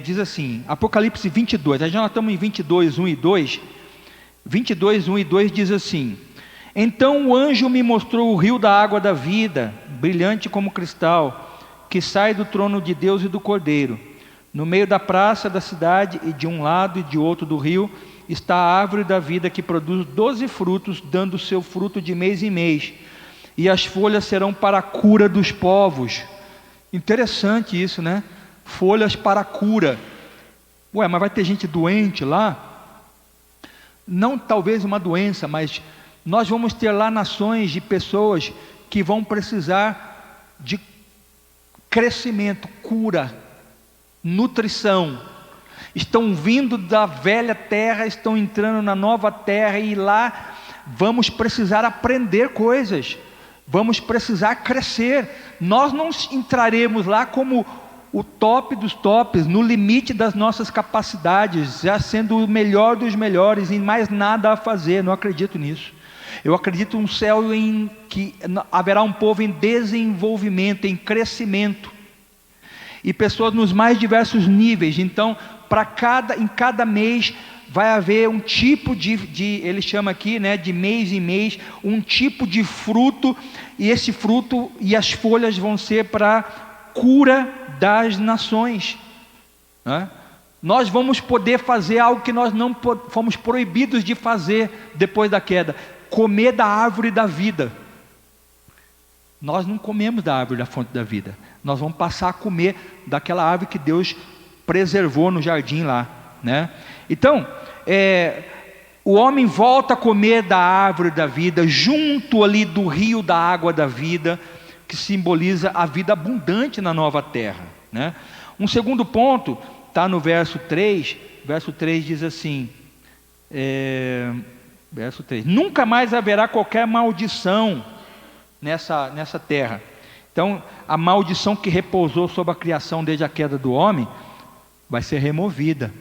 diz assim, Apocalipse 22, aí já nós estamos em 22, 1 e 2. 22, 1 e 2 diz assim: então o anjo me mostrou o rio da água da vida, brilhante como cristal, que sai do trono de Deus e do Cordeiro. No meio da praça da cidade, e de um lado e de outro do rio, está a árvore da vida, que produz 12 frutos, dando seu fruto de mês em mês, e as folhas serão para a cura dos povos. Interessante isso, né? Folhas para a cura. Ué, mas vai ter gente doente lá? Não talvez uma doença, mas nós vamos ter lá nações de pessoas que vão precisar de crescimento, cura, nutrição. Estão vindo da velha terra, estão entrando na nova terra, e lá vamos precisar aprender coisas, vamos precisar crescer. Nós não entraremos lá como o top dos tops, no limite das nossas capacidades, já sendo o melhor dos melhores, e mais nada a fazer. Não acredito nisso. Eu acredito em um céu em que haverá um povo em desenvolvimento, em crescimento, e pessoas nos mais diversos níveis. Então, em cada mês vai haver um tipo ele chama aqui, né, de mês em mês, um tipo de fruto, e esse fruto e as folhas vão ser para cura das nações, né? Nós vamos poder fazer algo que nós não fomos proibidos de fazer depois da queda: comer da árvore da vida. Nós não comemos da árvore da fonte da vida, nós vamos passar a comer daquela árvore que Deus preservou no jardim lá, né? Então, o homem volta a comer da árvore da vida, junto ali do rio da água da vida, que simboliza a vida abundante na nova terra, né? Um segundo ponto está no verso 3. Verso 3 diz assim, verso 3: nunca mais haverá qualquer maldição nessa terra. Então, a maldição que repousou sobre a criação desde a queda do homem vai ser removida.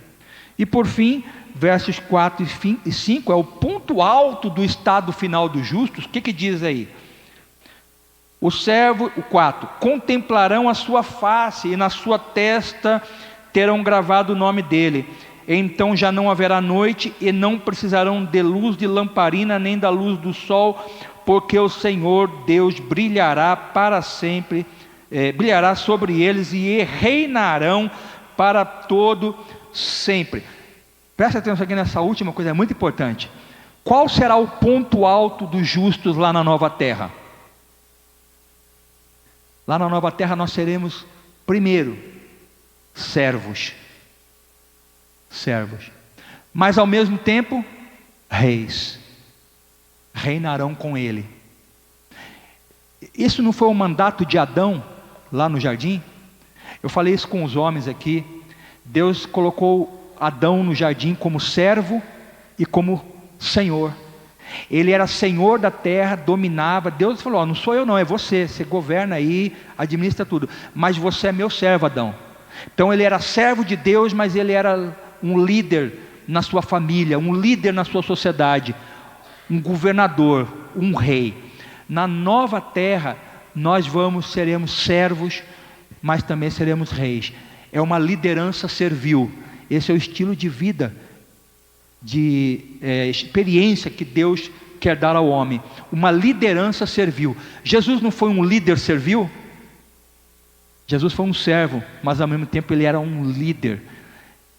E por fim, versos 4 e 5 é o ponto alto do estado final dos justos. O que diz aí? O 4: contemplarão a sua face, e na sua testa terão gravado o nome dele. Então já não haverá noite, e não precisarão de luz de lamparina, nem da luz do sol, porque o Senhor Deus brilhará para sempre, brilhará sobre eles, e reinarão para todo sempre. Presta atenção aqui nessa última coisa, é muito importante. Qual será o ponto alto dos justos lá na nova terra? Lá na nova terra nós seremos, primeiro, servos, mas ao mesmo tempo reis, reinarão com ele. Isso não foi o mandato de Adão lá no jardim? Eu falei isso com os homens aqui. Deus colocou Adão no jardim como servo e como senhor. Ele era senhor da terra, dominava. Deus falou: não sou eu não, é você, você governa aí, administra tudo, mas você é meu servo, Adão. Então ele era servo de Deus, mas ele era um líder na sua família, um líder na sua sociedade, um governador, um rei. Na nova terra nós seremos servos, mas também seremos reis. É uma liderança servil. Esse é o estilo de vida, de experiência que Deus quer dar ao homem, uma liderança servil. Jesus não foi um líder servil? Jesus foi um servo, mas ao mesmo tempo ele era um líder.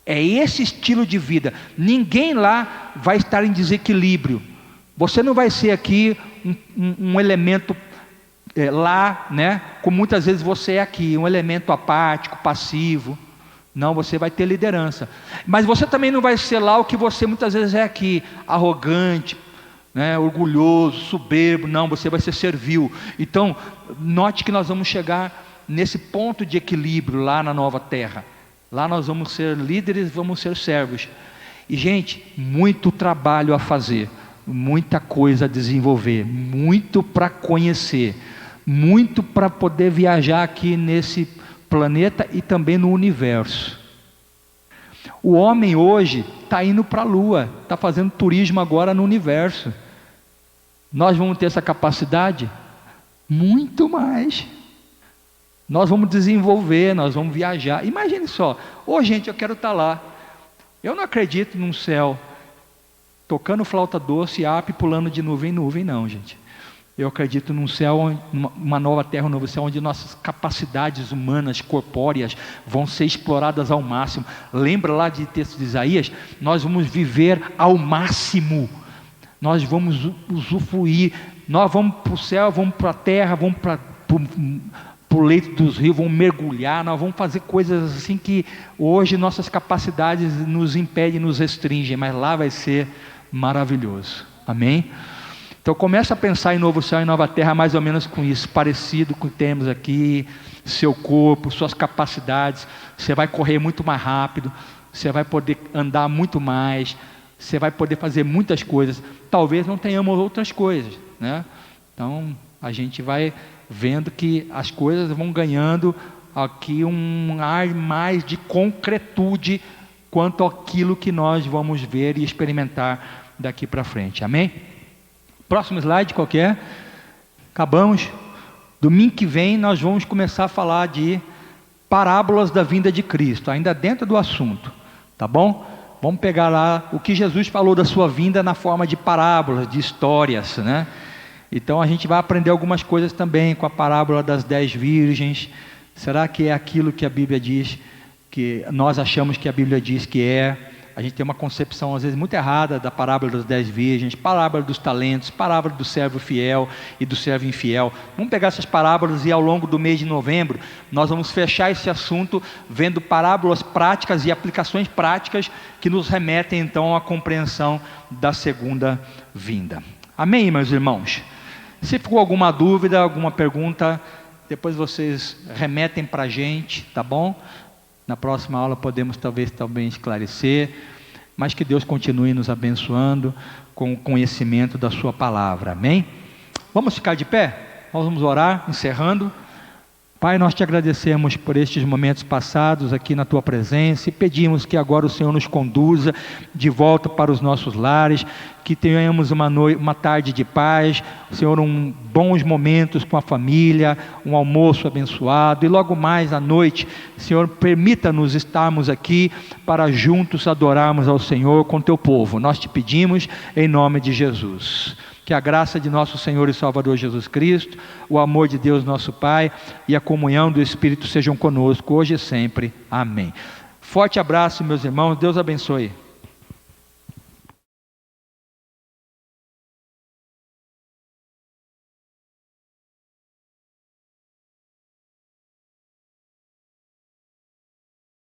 É esse estilo de vida. Ninguém lá vai estar em desequilíbrio. Você não vai ser aqui um elemento lá, né? Como muitas vezes você é aqui, um elemento apático, passivo. Não, você vai ter liderança. Mas você também não vai ser lá o que você muitas vezes é aqui, arrogante, né? Orgulhoso, soberbo. Não, você vai ser servil. Então, note que nós vamos chegar nesse ponto de equilíbrio lá na nova terra. Lá nós vamos ser líderes, vamos ser servos. E gente, muito trabalho a fazer, muita coisa a desenvolver, muito para conhecer, muito para poder viajar aqui nesse planeta e também no universo. O homem hoje está indo para a Lua, está fazendo turismo agora no universo. Nós vamos ter essa capacidade? Muito mais. Nós vamos desenvolver, nós vamos viajar. Imagine só, gente, eu quero estar lá. Eu não acredito num céu tocando flauta doce, harpa e pulando de nuvem em nuvem, não, gente. Eu acredito num céu, uma nova terra, um novo céu, onde nossas capacidades humanas, corpóreas, vão ser exploradas ao máximo. Lembra lá de texto de Isaías? Nós vamos viver ao máximo. Nós vamos usufruir. Nós vamos para o céu, vamos para a terra, vamos para o leito dos rios, vamos mergulhar. Nós vamos fazer coisas assim que hoje nossas capacidades nos impedem, nos restringem, mas lá vai ser maravilhoso. Amém? Então começa a pensar em novo céu e nova terra mais ou menos com isso, parecido com o que temos aqui, seu corpo, suas capacidades. Você vai correr muito mais rápido, você vai poder andar muito mais, você vai poder fazer muitas coisas. Talvez não tenhamos outras coisas, né? Então a gente vai vendo que as coisas vão ganhando aqui um ar mais de concretude quanto àquilo que nós vamos ver e experimentar daqui para frente. Amém? Próximo slide, qual que é? Acabamos. Domingo que vem nós vamos começar a falar de parábolas da vinda de Cristo, ainda dentro do assunto, tá bom? Vamos pegar lá o que Jesus falou da sua vinda na forma de parábolas, de histórias, né? Então a gente vai aprender algumas coisas também com a parábola das 10 virgens. Será que é aquilo que a Bíblia diz, que nós achamos que a Bíblia diz que é? A gente tem uma concepção às vezes muito errada da parábola das 10 virgens, parábola dos talentos, parábola do servo fiel e do servo infiel. Vamos pegar essas parábolas e ao longo do mês de novembro nós vamos fechar esse assunto vendo parábolas práticas e aplicações práticas que nos remetem então à compreensão da segunda vinda. Amém, meus irmãos? Se ficou alguma dúvida, alguma pergunta, depois vocês remetem para a gente, tá bom? Na próxima aula podemos talvez também esclarecer, mas que Deus continue nos abençoando com o conhecimento da sua palavra, amém? Vamos ficar de pé? Nós vamos orar, encerrando. Pai, nós te agradecemos por estes momentos passados aqui na tua presença e pedimos que agora o Senhor nos conduza de volta para os nossos lares, que tenhamos uma tarde de paz, Senhor, bons momentos com a família, um almoço abençoado, e logo mais à noite, Senhor, permita-nos estarmos aqui para juntos adorarmos ao Senhor com teu povo. Nós te pedimos em nome de Jesus. Que a graça de nosso Senhor e Salvador Jesus Cristo, o amor de Deus nosso Pai e a comunhão do Espírito sejam conosco hoje e sempre. Amém. Forte abraço, meus irmãos. Deus abençoe.